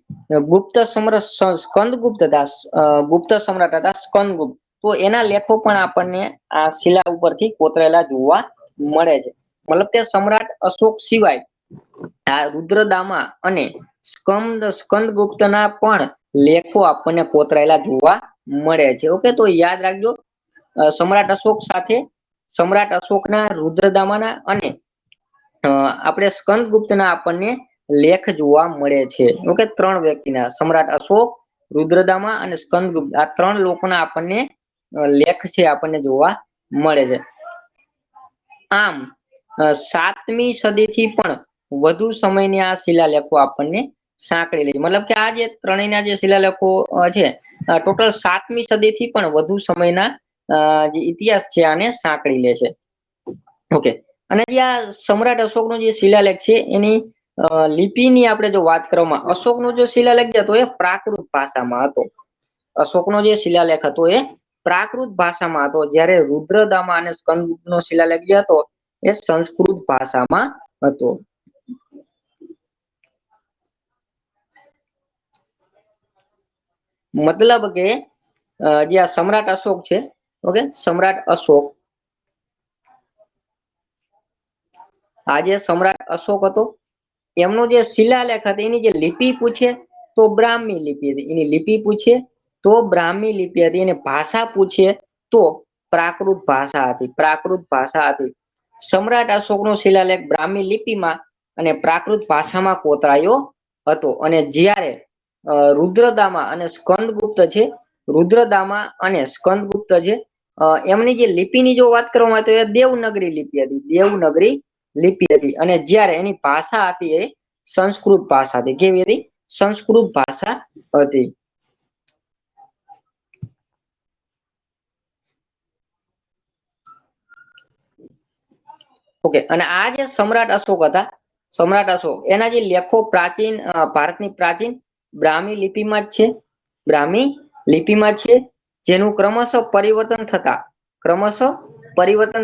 ગુપ્ત સમ્રાટ સ્કંદગુપ્ત હતા, ગુપ્ત સમ્રાટ હતા સ્કંદગુપ્ત. તો એના લેખો પણ આપણને આ શિલા ઉપરથી કોતરેલા જોવા મળે છે. મતલબ કે સમ્રાટ અશોક સિવાય આ રુદ્રદામા અને સ્કંદગુપ્તના પણ લેખો આપણને કોતરાયેલા જોવા મળે છે. ઓકે, તો યાદ રાખજો, સમ્રાટ અશોક સાથે સમ્રાટ અશોકના, રુદ્રદામાના અને આપણે સ્કંદગુપ્તના આપણને લેખ જોવા મળે છે. ઓકે, 3 વ્યક્તિના, સમ્રાટ અશોક, રુદ્રદામા અને સ્કંદગુપ્ત, આ 3 લોકોના આપણને લેખ છે આપણને જોવા મળે છે. આમ 7મી સદીથી પણ વધુ સમયની આ શિલાલેખો આપણને સાંકળેલી, મતલબ કે આ જે ત્રણેયના જે શિલાલેખો છે ટોટલ 7મી સદીથી પણ વધુ સમયના જે ઇતિહાસ છે આને સાંકળી લે છે. ઓકે, અને જે આ સમ્રાટ અશોકનો જે શિલાલેખ છે એની લિપિની આપણે જો વાત કરવામાં, અશોકનો જે શિલાલેખ હતો એ પ્રાકૃત ભાષામાં હતો. અશોકનો જે શિલાલેખ હતો એ પ્રાકૃત ભાષામાં હતો, જ્યારે રુદ્રદામા અને સ્કંદગુપ્તનો શિલાલેખ જે હતો એ સંસ્કૃત ભાષામાં હતો. મતલબ કે જે આ સમ્રાટ અશોક છે, ઓકે, સમ્રાટ અશોક, આ જે સમ્રાટ અશોક હતો એમનો જે શિલાલેખ હતો એની જે લિપિ પૂછે તો બ્રાહ્મી લિપિ હતી, એની લિપિ પૂછે તો બ્રાહ્મી લિપિ હતી, અને ભાષા પૂછે તો પ્રાકૃત ભાષા હતી, પ્રાકૃત ભાષા હતી. સમ્રાટ અશોકનો શિલાલેખ બ્રાહ્મી લિપિમાં અને પ્રાકૃત ભાષામાં કોતરાયો હતો. અને જ્યારે રુદ્રદામા અને સ્કંદગુપ્ત છે, રુદ્રદામા અને સ્કંદગુપ્ત છે, એમની જે લિપિની જો વાત કરવામાં આવે તો એ દેવનગરી લિપિ હતી, દેવનગરી લિપિ હતી. અને જ્યારે એની ભાષા હતી એ સંસ્કૃત ભાષા હતી. કેવી હતી? સંસ્કૃત ભાષા હતી. ઓકે, અને આ જે સમ્રાટ અશોક હતા, સમ્રાટ અશોક, એના જે લેખો પ્રાચીન ભારતની પ્રાચીન બ્રાહ્મી લિપિમાં જ છે, બ્રાહ્મી લિપિમાં છે, જેનું ક્રમશઃ પરિવર્તન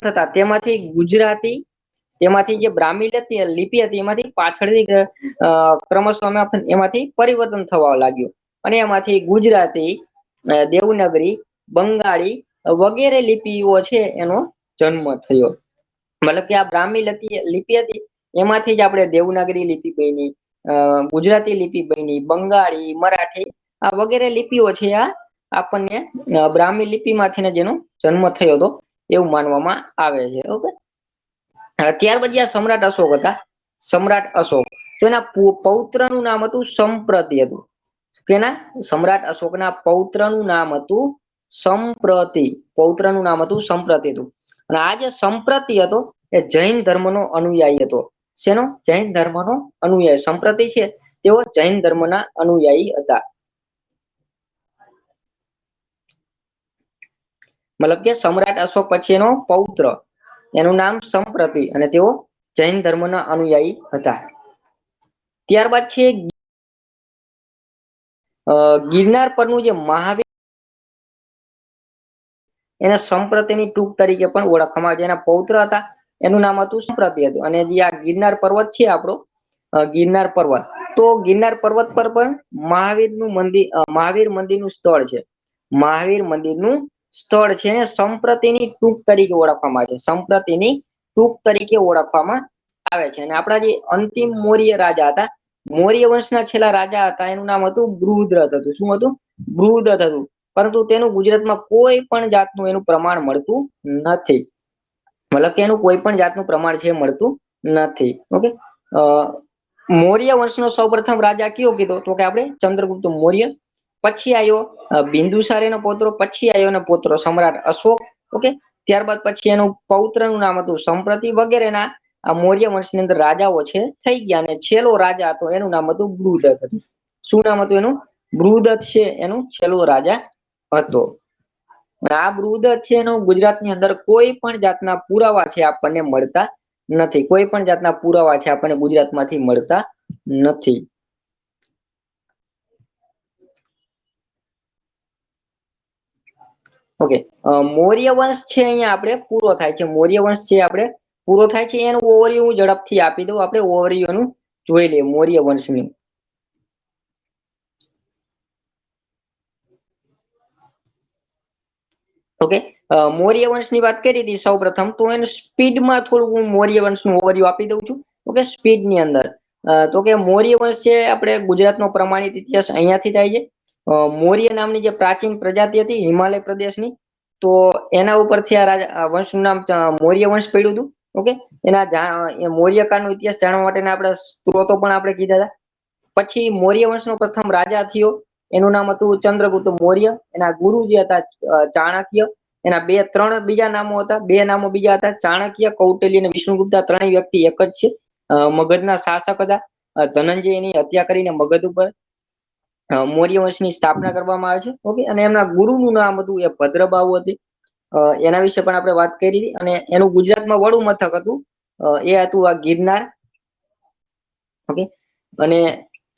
થતા તેમાંથી ગુજરાતી, તેમાંથી જે બ્રાહ્મી લિપિ હતી એમાંથી પાછળથી ક્રમશઃ એમાંથી પરિવર્તન થવા લાગ્યું અને એમાંથી ગુજરાતી, દેવનગરી, બંગાળી, વગેરે લિપિઓ છે એનો જન્મ થયો. મતલબ કે આ બ્રાહ્મી લિપિ હતી એમાંથી જ આપણે દેવનાગરી લિપિ બની, ગુજરાતી લિપિ બની, બંગાળી, મરાઠી આ વગેરે લિપિઓ છે આ આપણને બ્રાહ્મી લિપિમાંથી જેનો જન્મ થયો હતો એવું માનવામાં આવે છે. ઓકે, ત્યાર પછી આ સમ્રાટ અશોક હતા. સમ્રાટ અશોક તો એના પૌત્રનું નામ હતું સંપ્રતિ હતું. કેના? સમ્રાટ અશોકના પૌત્રનું નામ હતું સંપ્રતિ. પૌત્રનું નામ હતું સંપ્રતિ હતું. અને આ જે સંપ્રતિ હતો એ જૈન ધર્મનો અનુયાયી હતો. શેનો? જૈન ધર્મનો અનુયાયી. સંપ્રતિ છે તેઓ જૈન ધર્મના અનુયાયી હતા. મતલબ કે સમ્રાટ અશોક પછી એનો પૌત્ર એનું નામ સંપ્રતિ અને તેઓ જૈન ધર્મના અનુયાયી હતા. ત્યારબાદ છે ગિરનાર પરનું જે મહાવીર એને સંપ્રતિની ટૂંક તરીકે પણ ઓળખવામાં આવે છે. એના પૌત્ર હતા એનું નામ હતું સંપ્રતિ હતું. અને જે આ ગિરનાર પર્વત છે આપણો ગિરનાર પર્વત, તો ગિરનાર પર્વત પર પણ મહાવીરનું મંદિર, મહાવીર મંદિરનું સ્થળ છે. મહાવીર મંદિરનું સ્થળ છે એને સંપ્રતિની ટૂંક તરીકે ઓળખવામાં આવે છે. સંપ્રતિની ટૂંક તરીકે ઓળખવામાં આવે છે. અને આપણા જે અંતિમ મૌર્ય રાજા હતા, મૌર્ય વંશના છેલ્લા રાજા હતા એનું નામ હતું બૃહદ્રથ હતું. શું હતું? બૃહદ્રથ હતું. પરંતુ તેનું ગુજરાતમાં કોઈ પણ જાતનું એનું પ્રમાણ મળતું નથી. મતલબ કે એનું કોઈ પણ જાતનું પ્રમાણ છે મળતું નથી. ઓકે, મૌર્ય વંશનો સૌપ્રથમ રાજા કયો કીધો તો કે આપણે ચંદ્રગુપ્ત મૌર્ય. પછી આવ્યો બિંદુસાર એનો પૌત્ર, પછી આવ્યો એનો પુત્ર સમ્રાટ અશોક. ઓકે, ત્યારબાદ પછી એનું પૌત્રનું નામ હતું સંપ્રતિ વગેરેના આ મૌર્ય વંશની અંદર રાજાઓ છે થઈ ગયા. અને છેલ્લો રાજા હતો એનું નામ હતું બૃહદત્ત હતું. શું નામ હતું એનું? બૃહદત્ત છે એનું છેલ્લો રાજા હતો. આ બૃહદત્ત છે એનો ગુજરાતની અંદર કોઈ પણ જાતના પુરાવા છે આપણને મળતા નથી. કોઈ પણ જાતના પુરાવા છે આપણને ગુજરાતમાંથી મળતા નથી. ઓકે, મૌર્ય વંશ છે અહીંયા આપણે પૂરો થાય છે. મૌર્ય વંશ છે આપણે પૂરો થાય છે એનું ઓવરવ્યુ હું ઝડપથી આપી દઉં. આપણે ઓવરવ્યુ એનું જોઈ લઈએ મૌર્ય વંશની. ઓકે, મૌર્ય વંશની વાત કરી હતી સૌપ્રથમ, તો એનું સ્પીડમાં થોડું હું મૌર્ય વંશનું ઓવરવ્યુ આપી દઉં છું. ઓકે, સ્પીડની અંદર તો કે મૌર્ય વંશ છે આપણે ગુજરાતનો પ્રમાણિત ઇતિહાસ અહીંયાથી થાય છે. મૌર્ય નામની જે પ્રાચીન પ્રજાતિ હતી હિમાલય પ્રદેશની, તો એના ઉપરથી આ વંશનું નામ મૌર્ય વંશ પડ્યું હતું. ઓકે, મૌર્ય કાળનો ઇતિહાસ જાણવા માટેના આપણે સ્ત્રોતો પણ આપણે કીધા હતા. પછી મૌર્ય વંશનો પ્રથમ રાજા થયો એનું નામ હતું ચંદ્રગુપ્ત મૌર્ય. એના ગુરુ જે હતા ચાણક્ય. એના ત્રણ બીજા નામો હતા, બે નામો બીજા હતા ચાણક્ય, કૌટિલ્ય અને વિષ્ણુગુપ્ત. ત્રણેય વ્યક્તિ એક જ છે. મગધના શાસક હતા. ધનંજય એની હત્યા કરીને મગધ ઉપર મૌર્ય વંશની સ્થાપના કરવામાં આવે છે. ઓકે, અને એમના ગુરુનું નામ હતું એ ભદ્રબાહુ હતી. એના વિશે પણ આપણે વાત કરી હતી. અને એનું ગુજરાતમાં વડું મથક હતું એ હતું આ ગિરનાર. ઓકે, અને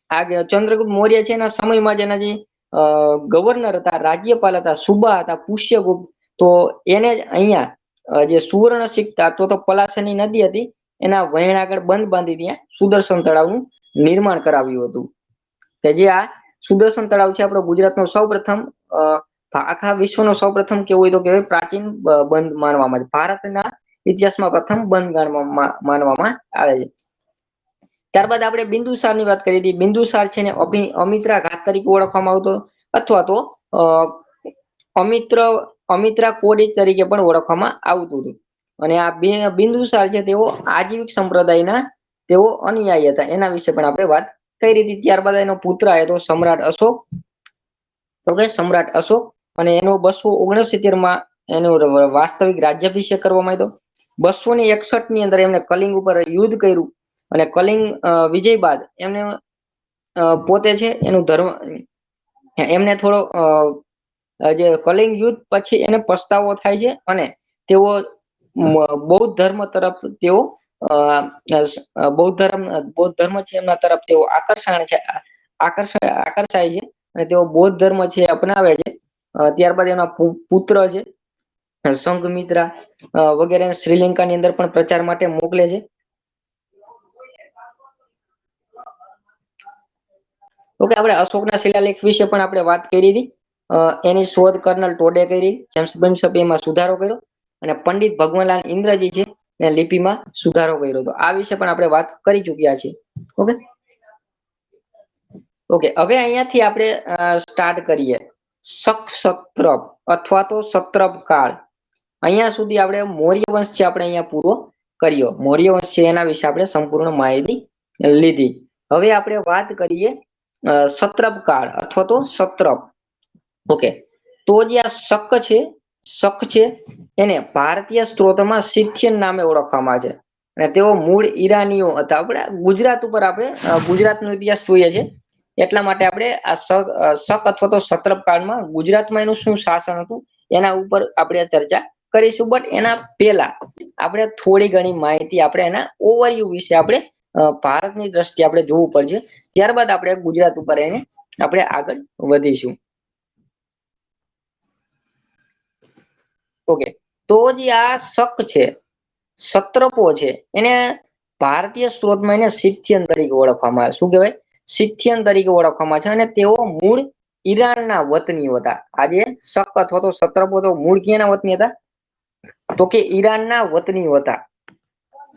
આ ચંદ્રગુપ્ત મૌર્ય છે એના સમયમાં જ એના જે ગવર્નર હતા, રાજ્યપાલ હતા, સુબા હતા પુષ્યગુપ્ત, તો એને જ અહીંયા જે સુવર્ણ સિક્કા તો પલાશીની નદી હતી એના વહેણ આગળ બંધ બાંધી ત્યાં સુદર્શન તળાવનું નિર્માણ કરાવ્યું હતું. કે જે આ સુદર્શન તળાવ છે આપણો ગુજરાતનો સૌપ્રથમ આખા વિશ્વનો સૌપ્રથમ કેવું હોય તો કહેવાય પ્રાચીન બંધ માનવામાં આવે છે. ભારતના ઇતિહાસમાં પ્રથમ બંધ માનવામાં આવે છે. ત્યારબાદ આપણે બિંદુસારની વાત કરી હતી. બિંદુસાર છે ને અમિત્રા ઘાત તરીકે ઓળખવામાં આવતો, અથવા તો અમિત્રા કોડી તરીકે પણ ઓળખવામાં આવતું હતું. અને આ બિંદુસાર છે તેઓ આજીવિક સંપ્રદાયના તેઓ અનુયાયી હતા. એના વિશે પણ આપણે વાત કરી હતી. ત્યારબાદ એનો પુત્ર આવ્યો તો સમ્રાટ અશોક. ઓકે, સમ્રાટ અશોક. અને એનો 269 માં એનો વાસ્તવિક રાજ્યાભિષેક કરવામાં આવ્યો. 261 ની અંદર એમને કલિંગ ઉપર યુદ્ધ કર્યું. અને કલિંગ વિજય બાદ એમને પોતે છે એનું ધર્મ એમને થોડો જે કલિંગ યુદ્ધ પછી એને પસ્તાવો થાય છે. અને તેઓ બૌદ્ધ ધર્મ તરફ તેઓ બૌદ્ધ ધર્મ છે એમના તરફ તેઓ આકર્ષાય છે. અને તેઓ બૌદ્ધ ધર્મ છે અપનાવે છે. ત્યારબાદ એના પુત્ર છે સંઘમિત્રા વગેરે શ્રીલંકાની અંદર પણ પ્રચાર માટે મોકલે છે. ઓકે, આપણે અશોકના શિલાલેખ વિશે પણ આપણે વાત કરી હતી. એની શોધ કર્નલ ટોડે કરી, જેમ્સ પ્રિન્સેપે એમાં સુધારો કર્યો અને પંડિત ભગવાનલાલ ઇન્દ્રજી છે એ લિપિમાં સુધારો કર્યો હતો. આ વિશે પણ આપણે વાત કરી ચૂક્યા છીએ. ઓકે ઓકે, હવે અહીંયાથી આપણે સ્ટાર્ટ કરીએ. શક સત્રપ અથવા તો સત્રપ કાળ, અહીંયા સુધી આપણે મૌર્ય વંશ છે આપણે અહીંયા પૂરો કર્યો. મૌર્ય વંશ છે એના વિશે આપણે સંપૂર્ણ માહિતી લીધી. હવે આપણે વાત કરીએ સત્રપ કાળ અથવા તો સત્રપ. ઓકે, તો જે આ શક છે એને ભારતીય સ્ત્રોતમાં શિથ્યન નામે ઓળખવામાં આવે છે અને તેઓ મૂળ ઈરાનીઓ હતા. આપણે ગુજરાત ઉપર આપણે ગુજરાતનો ઇતિહાસ જોઈએ છે એટલા માટે આપણે આ શક અથવા તો સત્રપ કાળમાં ગુજરાતમાં એનું શું શાસન હતું એના ઉપર આપણે ચર્ચા કરીશું. બટ એના પહેલા આપણે થોડી ઘણી માહિતી આપણે એના ઓવરવ્યુ વિશે આપણે ભારતની દ્રષ્ટિએ આપણે જોવું પડશે. ત્યારબાદ આપણે ગુજરાત ઉપર એને આપણે આગળ વધીશું. ઓકે, તો જે આ શક છે, સત્રપો છે, એને ભારતીય સ્ત્રોતમાં એને શિથ્યન તરીકે ઓળખવામાં આવે. શું કહેવાય? શિથ્યન તરીકે ઓળખવામાં આવે છે અને તેઓ મૂળ ઈરાનના વતનીઓ હતા. આજે શક અથવા તો સત્રપો તો મૂળ ક્યાંના વતની હતા? તો કે ઈરાનના વતનીઓ હતા.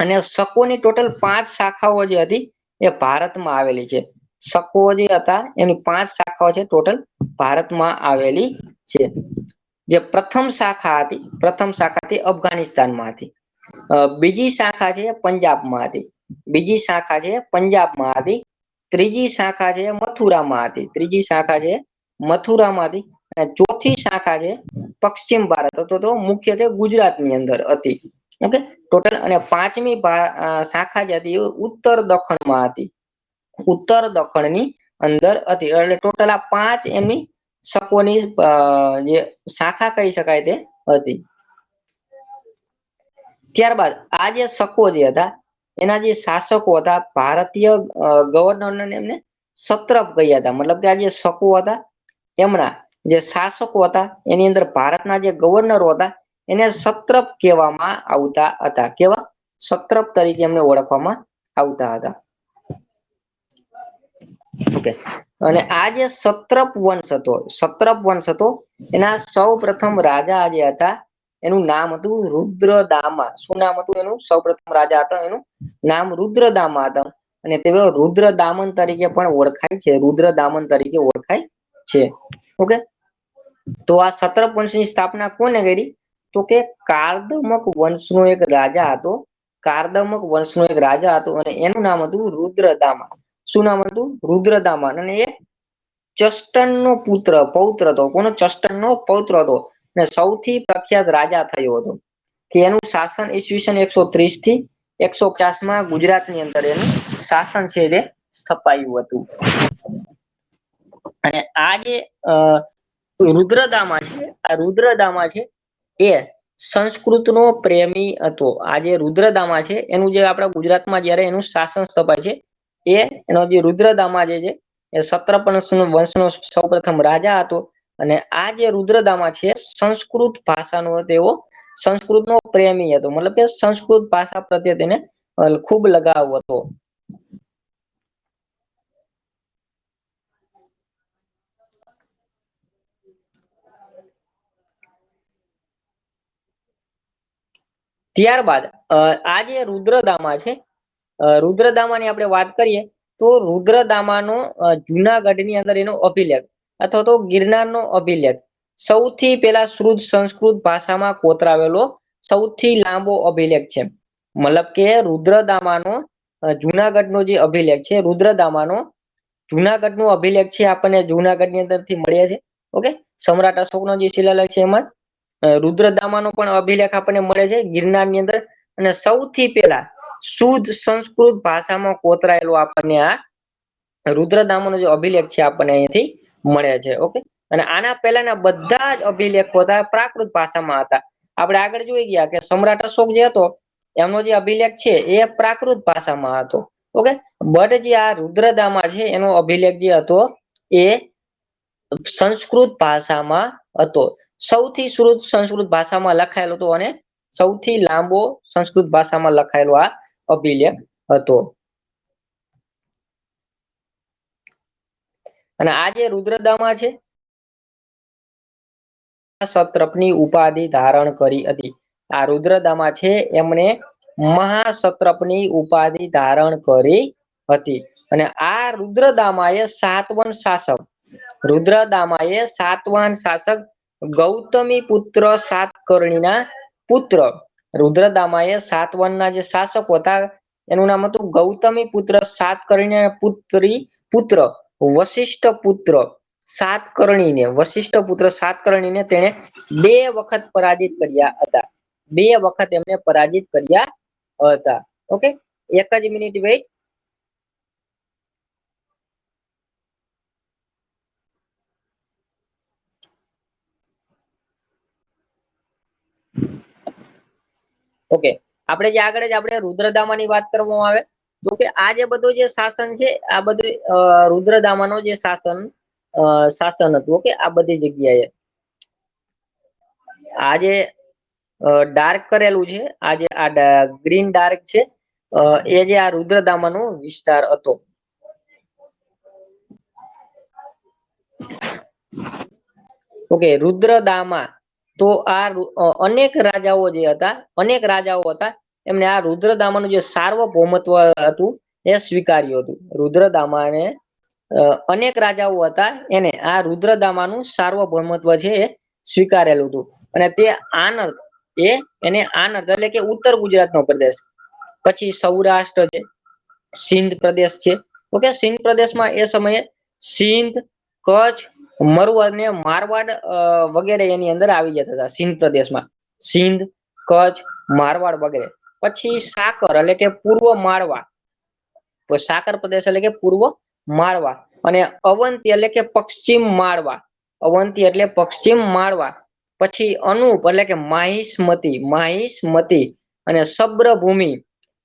અને શકોની ટોટલ 5 શાખાઓ જે હતી એ ભારતમાં આવેલી છે. શકો જે હતા એની 5 શાખાઓ છે ટોટલ ભારતમાં આવેલી છે. જે પ્રથમ શાખા હતી અફઘાનિસ્તાનમાં હતી. બીજી શાખા છે પંજાબમાં હતી. બીજી શાખા છે પંજાબમાં હતી. ત્રીજી શાખા છે મથુરામાં હતી. અને ચોથી શાખા છે પશ્ચિમ ભારત અથવા તો મુખ્યત્વે ગુજરાતની અંદર હતી. Okay, total. અને પાંચમી શાખા જે હતી એ ઉત્તર દખણમાં હતી. ઉત્તર દખણની અંદર હતી. એટલે ટોટલ આ 5 એમની શકોની જે શાખા કહી શકાય તે હતી. ત્યારબાદ આ જે શકો જે હતા એના જે શાસકો હતા ભારતીય ગવર્નરને એમને સત્રપ કહ્યા હતા. મતલબ કે આ જે શકો હતા એમના જે શાસકો હતા એની અંદર ભારતના જે ગવર્નરો હતા એને સત્રપ કહેવામાં આવતા હતા. કેવા? સત્રપ તરીકે એમને ઓળખવામાં આવતા હતા. ઓકે, અને આ જે સત્રપ વંશ હતો એના સૌ પ્રથમ રાજા જે હતા એનું નામ હતું રુદ્રદામા. શું નામ હતું એનું? સૌ પ્રથમ રાજા હતા એનું નામ રુદ્રદામા હતા અને તેઓ રુદ્રદામન તરીકે પણ ઓળખાય છે. ઓકે, તો આ સત્રપ વંશની સ્થાપના કોને કરી? તો કે કાર્દમક વંશનો એક રાજા હતો. અને એનું નામ હતું રુદ્રદામા. શું નામ હતું? રુદ્રદામા. અને એ ચસ્ટનનો પૌત્ર હતો. કોનો? ચસ્ટનનો પૌત્ર હતો અને સૌથી પ્રખ્યાત રાજા થયો હતો. કે એનું શાસન ઈસવીસન 130 થી 150 માં ગુજરાતની અંદર એનું શાસન છે તે સ્થપાયું હતું. અને આ જે રુદ્રદામા છે એ સંસ્કૃતનો પ્રેમી હતો. આ જે રુદ્રદામા છે એનું જે આપણા ગુજરાતમાં જ્યારે એનું શાસન સ્થપાય છે એનો જે રુદ્રદામા જે છે એ સત્રપ વંશનો સૌપ્રથમ રાજા હતો. અને આ જે રુદ્રદામા છે સંસ્કૃતનો પ્રેમી હતો. મતલબ કે સંસ્કૃત ભાષા પ્રત્યે તેને ખૂબ લગાવ હતો. ત્યારબાદ આ જે રુદ્રદામાની આપણે વાત કરીએ તો રુદ્રદામાનો જુનાગઢની અંદર એનો અભિલેખ અથવા તો ગિરનારનો અભિલેખ સૌથી પહેલા શુદ્ધ સંસ્કૃત ભાષામાં કોતરાવેલો સૌથી લાંબો અભિલેખ છે. મતલબ કે રુદ્રદામાનો જુનાગઢનો જે અભિલેખ છે જુનાગઢનો અભિલેખ છે આપણને જુનાગઢની અંદરથી મળ્યા છે. ઓકે, સમ્રાટ અશોકનો જે શિલાલેખ છે એમાં રુદ્રદામાનો પણ અભિલેખ આપણને મળે છે ગિરનારની અંદર. અને સૌથી પહેલા શુદ્ધ સંસ્કૃત ભાષામાં કોતરાયેલો આપણને આ રુદ્રદામાનો જે અભિલેખ છે આપણને અહીંથી મળે છે. ઓકે, અને આના પહેલાના બધા જ અભિલેખો હતા પ્રાકૃત ભાષામાં હતા. આપણે આગળ જોઈ ગયા કે સમ્રાટ અશોક જે હતો એમનો જે અભિલેખ છે એ પ્રાકૃત ભાષામાં હતો. ઓકે, બટ જે આ રુદ્રદામા છે એનો અભિલેખ જે હતો એ સંસ્કૃત ભાષામાં હતો. સૌથી શુદ્ધ સંસ્કૃત ભાષામાં લખાયેલો હતો અને સૌથી લાંબો સંસ્કૃત ભાષામાં લખાયેલો આ અભિલેખ હતો. અને આ જે રુદ્રદામા છે મહાસત્રપની ઉપાધિ ધારણ કરી હતી. આ રુદ્રદામા છે એમણે મહાસત્રપની ઉપાધિ ધારણ કરી હતી. અને આ રુદ્રદામાએ સાતવન શાસક ગૌતમી પુત્ર સાતકર્ણીના પુત્ર રુદ્રદામાએ સાતવનના જે શાસકો હતા એનું નામ હતું ગૌતમી પુત્ર સાતકર્ણીના પુત્ર વશિષ્ઠ પુત્ર સાતકર્ણીને તેણે 2 વખત પરાજિત કર્યા હતા. 2 વખત એમને પરાજિત કર્યા હતા. ઓકે, એક જ મિનિટ વેઇટ. ઓકે, આપણે જે આગળ જ આપણે રુદ્રદામાની વાત કરવામાં આવે તો કે આ જે બધું જે શાસન છે આ બધું રુદ્રદામાનો જે શાસન હતું. ઓકે, આ બધી જગ્યાએ આ જે ડાર્ક કરેલું છે, આ જે આ ગ્રીન ડાર્ક છે એ જે આ રુદ્રદામાનો વિસ્તાર હતો. ઓકે, રુદ્રદામા તો આ અનેક રાજાઓ હતા એમને આ રુદ્રદામાનું જે સાર્વભૌમત્વ હતું એ સ્વીકાર્યું હતું. રુદ્રદામાને અનેક રાજાઓ હતા એને આ રુદ્રદામાનું સાર્વભૌમત્વ છે એ સ્વીકારેલું હતું. અને તે એને આનંદ એટલે કે ઉત્તર ગુજરાતનો પ્રદેશ, પછી સૌરાષ્ટ્ર છે, સિંધ પ્રદેશ છે. ઓકે, સિંધ પ્રદેશમાં એ સમયે સિંધ, કચ્છ, મરુ અને મારવાડ વગેરે એની અંદર આવી જતા હતા. સિંધ પ્રદેશમાં સિંધ, કચ્છ, મારવાડ વગેરે. પછી સાકર એટલે કે પૂર્વ માળવા, સાકર પ્રદેશ એટલે કે પૂર્વ માળવા, અને અવંતી એટલે કે પશ્ચિમ માળવા, પછી અનુપ એટલે કે માહિષ્મતી અને સબ્રભૂમિ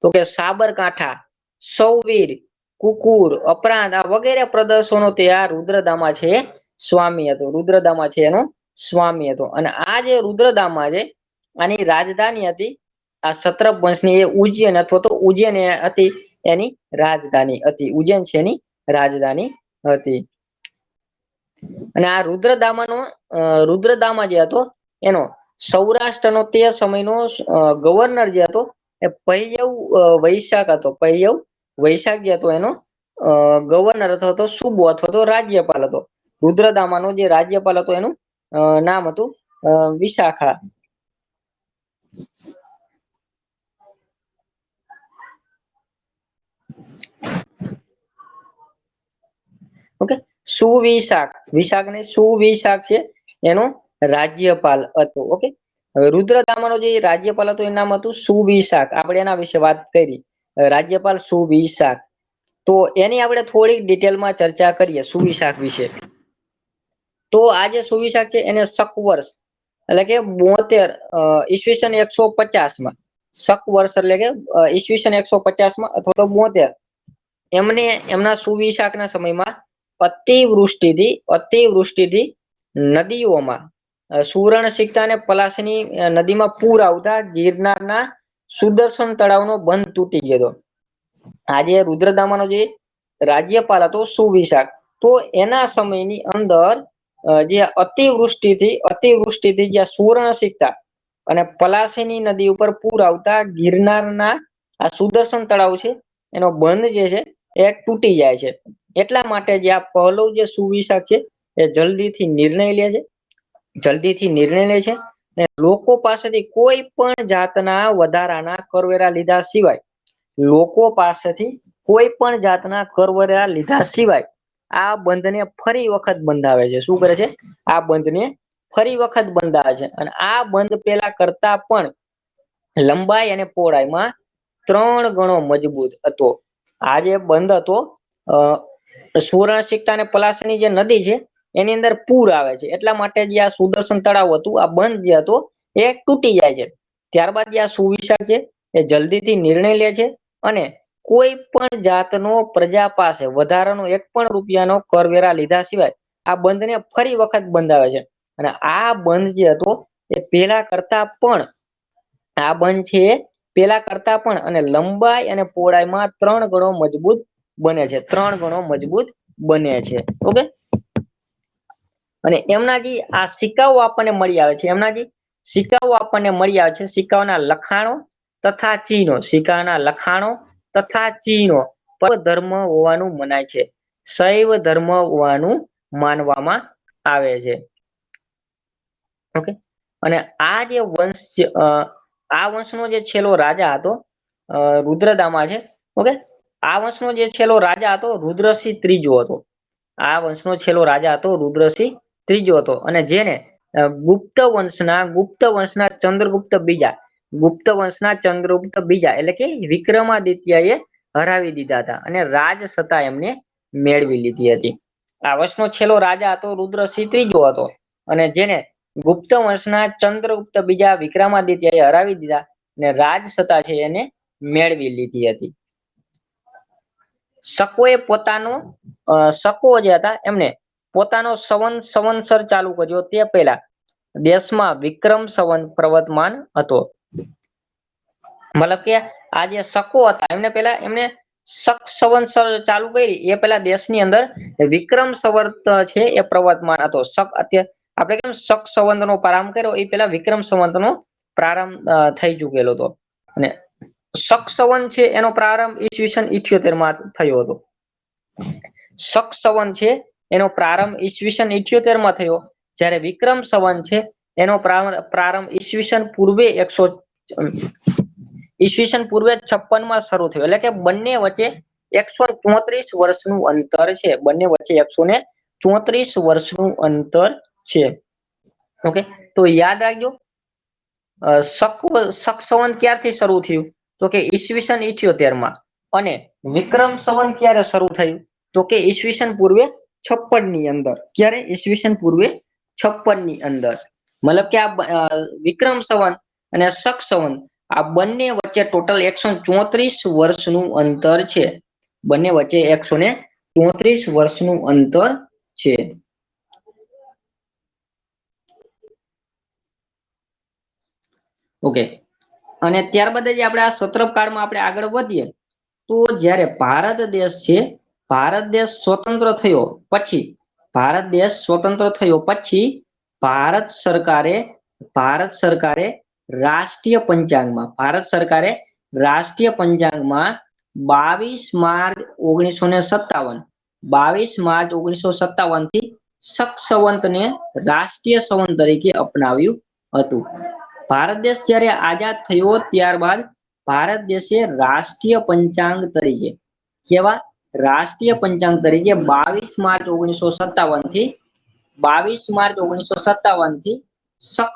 તો કે સાબરકાંઠા, સૌવીર, કુકુર, અપરાધ આ વગેરે પ્રદેશોનો તે આ રુદ્રદામા છે સ્વામી હતો. રુદ્રદામા છે એનો સ્વામી હતો. અને આ જે રુદ્રદામા છે આની રાજધાની હતી આ સત્રપ વંશની એ ઉજ્જૈન અથવા તો ઉજ્જૈન હતી એની રાજધાની હતી. ઉજ્જૈન છે એની રાજધાની હતી. અને આ રુદ્રદામા જે હતો એનો સૌરાષ્ટ્રનો તે સમયનો ગવર્નર જે હતો એ પહ્યવ વૈશાખ હતો. પહ્યવ વૈશાખ જે હતો એનો ગવર્નર હતો, તો સુબો અથવા તો રાજ્યપાલ હતો. રુદ્રદામાનો જે રાજ્યપાલ હતો એનું નામ હતું વિશાખા. ઓકે, સુવિશાખ છે એનો રાજ્યપાલ હતો. ઓકે, હવે રુદ્રદામાનો જે રાજ્યપાલ હતો એનું નામ હતું સુવિશાખ. આપણે એના વિશે વાત કરી, રાજ્યપાલ સુવિશાખ. તો એની આપણે થોડી ડિટેલમાં ચર્ચા કરીએ સુવિશાખ વિશે. તો આ જે સુવિશાખ છે એને શક વર્ષ એટલે કે 72 ઈસવીસન 150 માં, શક વર્ષ એટલે કે ઈસવીસન 150 માં અથવા તો 72 એમને એમના સુવિશાખના સમયમાં અતિવૃષ્ટિથી નદીઓમાં સુવર્ણસિક્તા અને પલાશની નદીમાં પૂર આવતા ગિરનારના સુદર્શન તળાવનો બંધ તૂટી ગયો. આજે રુદ્રદામાનો જે રાજ્યપાલ હતો સુવિશાખ, તો એના સમયની અંદર જે અતિવૃષ્ટિથી જ્યાં સુવર્ણસિક્તા અને પલાશીની નદી ઉપર પૂર આવતા ગિરનારના આ સુદર્શન તળાવ છે એનો બંધ જે છે એ તૂટી જાય છે. એટલા માટે જે આ પહલવ જે સુવિશાખ છે એ જલ્દીથી નિર્ણય લે છે અને લોકો પાસેથી કોઈ પણ જાતના વધારાના કરવેરા લીધા સિવાય આ બંધને ફરી વખત બંધાવે છે. શું કરે છે? આ બંધને ફરી વખત બંધાવે છે. અને આ બંધ પેલા કરતા પણ લંબાઈ અને પહોળાઈમાં 3 ગણો મજબૂત હતો. આ જે બંધ હતો સુવર્ણસિક્તા અને પલાશની જે નદી છે એની અંદર પૂર આવે છે, એટલા માટે જે આ સુદર્શન તળાવ હતું આ બંધ જે હતો એ તૂટી જાય છે. ત્યારબાદ જે આ સુવિશાખ છે એ જલ્દીથી નિર્ણય લે છે અને કોઈ પણ જાતનો પ્રજા પાસે વધારાનો 1 પણ રૂપિયાનો કરવેરા લીધા સિવાય આ બંધને ફરી વખત બંધાવે છે. અને આ બંધ જે હતો એ પેલા કરતા પણ અને લંબાઈ અને પહોળાઈમાં 3 ગણો મજબૂત બને છે. ઓકે, અને એમના જે આ સિક્કાઓ આપણને મળી આવે છે, એમના જે સિક્કાઓ આપણને મળી આવે છે, સિક્કાઓના લખાણો તથા ચિહ્નો, સિક્કાના લખાણો તથા ચિહ્નો ધર્મ હોવાનું મનાય છે, શૈવ ધર્મ હોવાનું માનવામાં આવે છે. ઓકે, અને આ જે વંશ છે, આ વંશનો જે છેલ્લો રાજા હતો રુદ્રદામા છે. ઓકે, આ વંશનો જે છેલ્લો રાજા હતો રુદ્રસિંહ ત્રીજો હતો. આ વંશનો છેલ્લો રાજા હતો રુદ્રસિંહ ત્રીજો હતો, અને જેને ગુપ્ત વંશના ચંદ્રગુપ્ત બીજા, ગુપ્ત વંશના ચંદ્રગુપ્ત બીજા એટલે કે વિક્રમાદિત્યએ હરાવી દીધા હતા અને રાજ સત્તા એમને મેળવી લીધી હતી. આ વંશનો છેલ્લો રાજા હતો રુદ્રસિંહ ત્રીજો હતો, અને જેને ગુપ્ત વંશના ચંદ્રગુપ્ત બીજા વિક્રમાદિત્યએ હરાવી દીધા અને રાજ સત્તા છે એને મેળવી લીધી હતી. શકોએ પોતાનો શકો જે હતા એમને પોતાનો સંવત્સર ચાલુ કર્યો તે પહેલા દેશમાં વિક્રમ સંવત પ્રવર્તમાન હતો. મતલબ કે આ જે શકો હતા એમને પેલા એમને શક સંવત્સર ચાલુ કરી એ પેલા દેશની અંદર વિક્રમ સંવત છે એ પ્રવર્તમાન હતો. શક અત્યારે આપણે કેમ શક સંવત નો પ્રારંભ કર્યો એ પેલા વિક્રમ સંવત નો પ્રારંભ થઈ ચુકેલો હતો. અને શક સંવત છે એનો પ્રારંભ ઈસવીસન 78 માં થયો હતો. શક સંવત છે એનો પ્રારંભ ઈસવીસન 78 માં થયો, જ્યારે વિક્રમ સંવત છે એનો પ્રારંભ ઈસવીસન પૂર્વે 56 માં શરૂ થયો. એટલે કે બંને વચ્ચે 134 વર્ષનું અંતર છે. બંને વચ્ચે 134 વર્ષનું અંતર છે. ઓકે, તો યાદ રાખજો શક સંવત ક્યારથી શરૂ થયું તો કે ઈસવીસન 78 માં, અને વિક્રમ સંવત ક્યારે શરૂ થયું તો કે ઈસવીસન પૂર્વે 56 ની અંદર. ક્યારે? ઈસવીસન પૂર્વે 56 ની અંદર. મતલબ કે આ વિક્રમ સંવત અને શક સંવત આ બંને વચ્ચે ટોટલ 134 વર્ષનું અંતર છે. બંને વચ્ચે 134 વર્ષનું અંતર છે. ઓકે, અને ત્યારબાદ જે આપણે આ સત્રપ કાળમાં આપણે આગળ વધીએ તો જ્યારે ભારત દેશ છે, ભારત દેશ સ્વતંત્ર થયો પછી, ભારત દેશ સ્વતંત્ર થયો પછી ભારત સરકારે રાષ્ટ્રીય પંચાંગમાં, ભારત સરકારે રાષ્ટ્રીય પંચાંગમાં 22 માર્ચ 1957, 22 માર્ચ 1957 થી શક સંવતને રાષ્ટ્રીય સંવત તરીકે અપનાવ્યું હતું. ભારત દેશ જ્યારે આઝાદ થયો ત્યારબાદ ભારત દેશે રાષ્ટ્રીય પંચાંગ તરીકે કેવા રાષ્ટ્રીય પંચાંગ તરીકે 22 માર્ચ 1957 થી 22 માર્ચ 1957 થી શક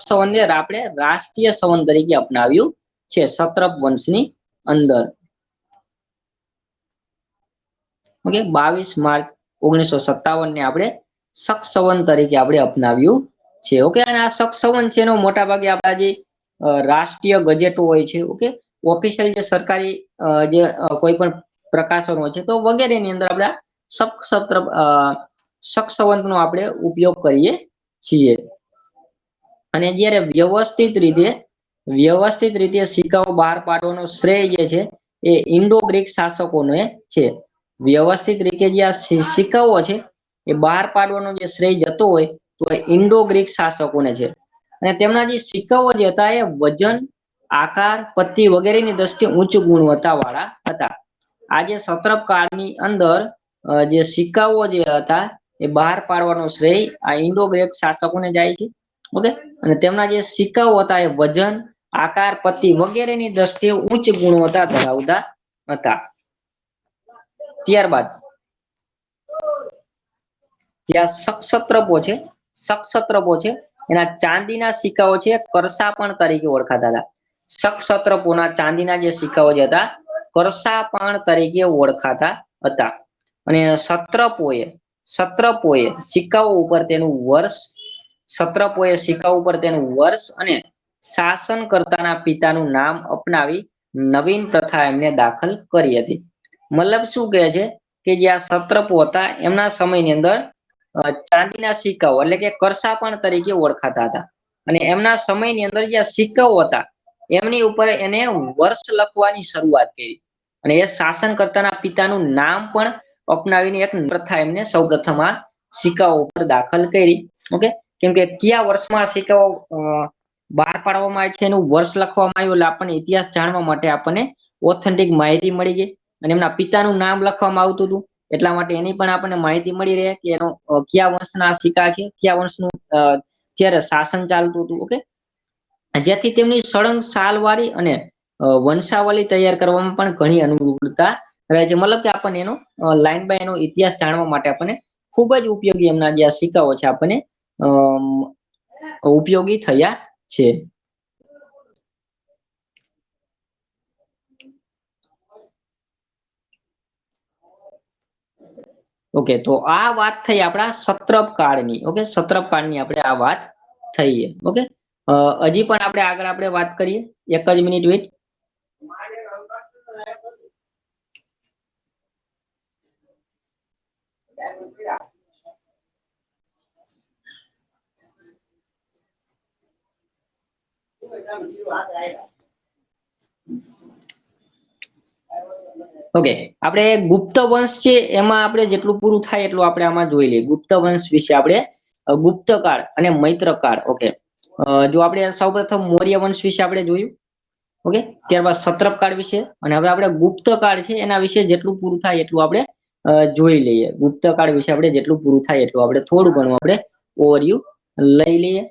સંવતને આપણે રાષ્ટ્રીય સંવત તરીકે અપનાવ્યું છે સત્રપ વંશની અંદર. ઓકે, 22 માર્ચ 1957 ને આપણે શક સંવત તરીકે આપણે અપનાવ્યું છે. ઓકે, અને આ શક સંવત છે એનો મોટા ભાગે આપણા જે રાષ્ટ્રીય ગજેટો હોય છે, ઓકે, ઓફિશિયલ જે સરકારી જે કોઈ પણ પ્રકાશનો છે તો વગેરેની અંદર આપણે શક સંવત નો આપણે ઉપયોગ કરીએ છીએ. અને જ્યારે વ્યવસ્થિત રીતે સિક્કાઓ બહાર પાડવાનો શ્રેય જે છે એ ઇન્ડો ગ્રીક શાસકોને છે. વ્યવસ્થિત રીતે જે આ સિક્કાઓ છે એ બહાર પાડવાનો જે શ્રેય જતો હોય તો ઇન્ડો ગ્રીક શાસકોને છે. અને તેમના જે સિક્કાઓ જે હતા એ વજન, આકાર, પત્તી વગેરેની દ્રષ્ટિએ ઉચ્ચ ગુણવત્તા વાળા હતા. આજે સત્રપ કાળની અંદર જે સિક્કાઓ જે હતા એ બહાર પાડવાનો શ્રેય આ ઇન્ડો ગ્રીક શાસકોને જાય છે. ઓકે, અને તેમના જે સિક્કાઓ હતા એ વજન, આકાર, પત્તી વગેરેની દ્રષ્ટિએ ઉચ્ચ ગુણવત્તા ધરાવતા હતા. ત્યારબાદ જ્યાં શક સત્રપો છે એના ચાંદીના સિક્કાઓ છે કરસાપણ તરીકે ઓળખાતા હતા. શક સત્રપોના ચાંદીના જે સિક્કાઓ જે હતા કરસાપણ તરીકે ઓળખાતા હતા. અને સત્રપોએ સિક્કાઓ ઉપર તેનું વર્ષ અને શાસનકર્તાના પિતાનું નામ અપનાવી નવીન પ્રથા એમને દાખલ કરી હતી. મતલબ શું કહે છે કે જે આ સત્રપો હતા એમના સમયની અંદર ચાંદીના સિક્કાઓ એટલે કે કરસાપણ તરીકે ઓળખાતા હતા. અને એમના સમયની અંદર જે સિક્કાઓ હતા એમની ઉપર એને વર્ષ લખવાની શરૂઆત કરી, અને એ શાસનકર્તાના પિતાનું નામ પણ અપનાવીને એક પ્રથા એમને સૌપ્રથમ આ સિક્કાઓ પર દાખલ કરી. ઓકે, કેમ કે કયા વર્ષમાં સિક્કાઓ બહાર પાડવામાં આવે છે એનું વર્ષ લખવામાં આવ્યું, એટલે આપણને ઇતિહાસ જાણવા માટે આપણને ઓથેન્ટિક માહિતી મળી ગઈ. અને એમના પિતાનું નામ લખવામાં આવતું હતું, એટલા માટે એની પણ આપણને માહિતી મળી રહે કે એનો કયા વંશના સિક્કા છે, કયા વંશનું ત્યારે શાસન ચાલતું હતું. ઓકે, જેથી તેમની સળંગ સાલવારી અને વંશાવલી તૈયાર કરવામાં પણ ઘણી અનુકૂળતા રહે છે. મતલબ કે આપણને એનો લાઈન બાય એનો ઇતિહાસ જાણવા માટે આપણને ખૂબ જ ઉપયોગી એમના જે આ સિક્કાઓ છે આપણને ઉપયોગી થયા છે. ઓકે, તો આ વાત થઈ આપણા સત્રપ કાળની. ઓકે, સત્રપ કાળની આપણે આ વાત થઈ. ઓકે, હજી પણ આપણે આગળ આપણે વાત કરીએ. એક જ મિનિટ વેઇટ. ઓકે, આપણે ગુપ્ત વંશ છે એમાં આપણે જેટલું પૂરું થાય એટલું આપણે આમાં જોઈ લઈએ. ગુપ્ત વંશ વિશે આપણે ગુપ્ત કાળ અને મૈત્ર કાળ. ઓકે, જો આપણે સૌપ્રથમ મૌર્ય વંશ વિશે આપણે જોયું. ઓકે, ત્યારબાદ સત્રપ કાળ વિશે, અને હવે આપણે ગુપ્ત કાળ છે એના વિશે જેટલું પૂરું થાય એટલું આપણે જોઈ લઈએ. ગુપ્ત કાળ વિશે આપણે જેટલું પૂરું થાય એટલું આપણે થોડું ઘણું આપણે ઓવરવ્યુ લઈ લઈએ.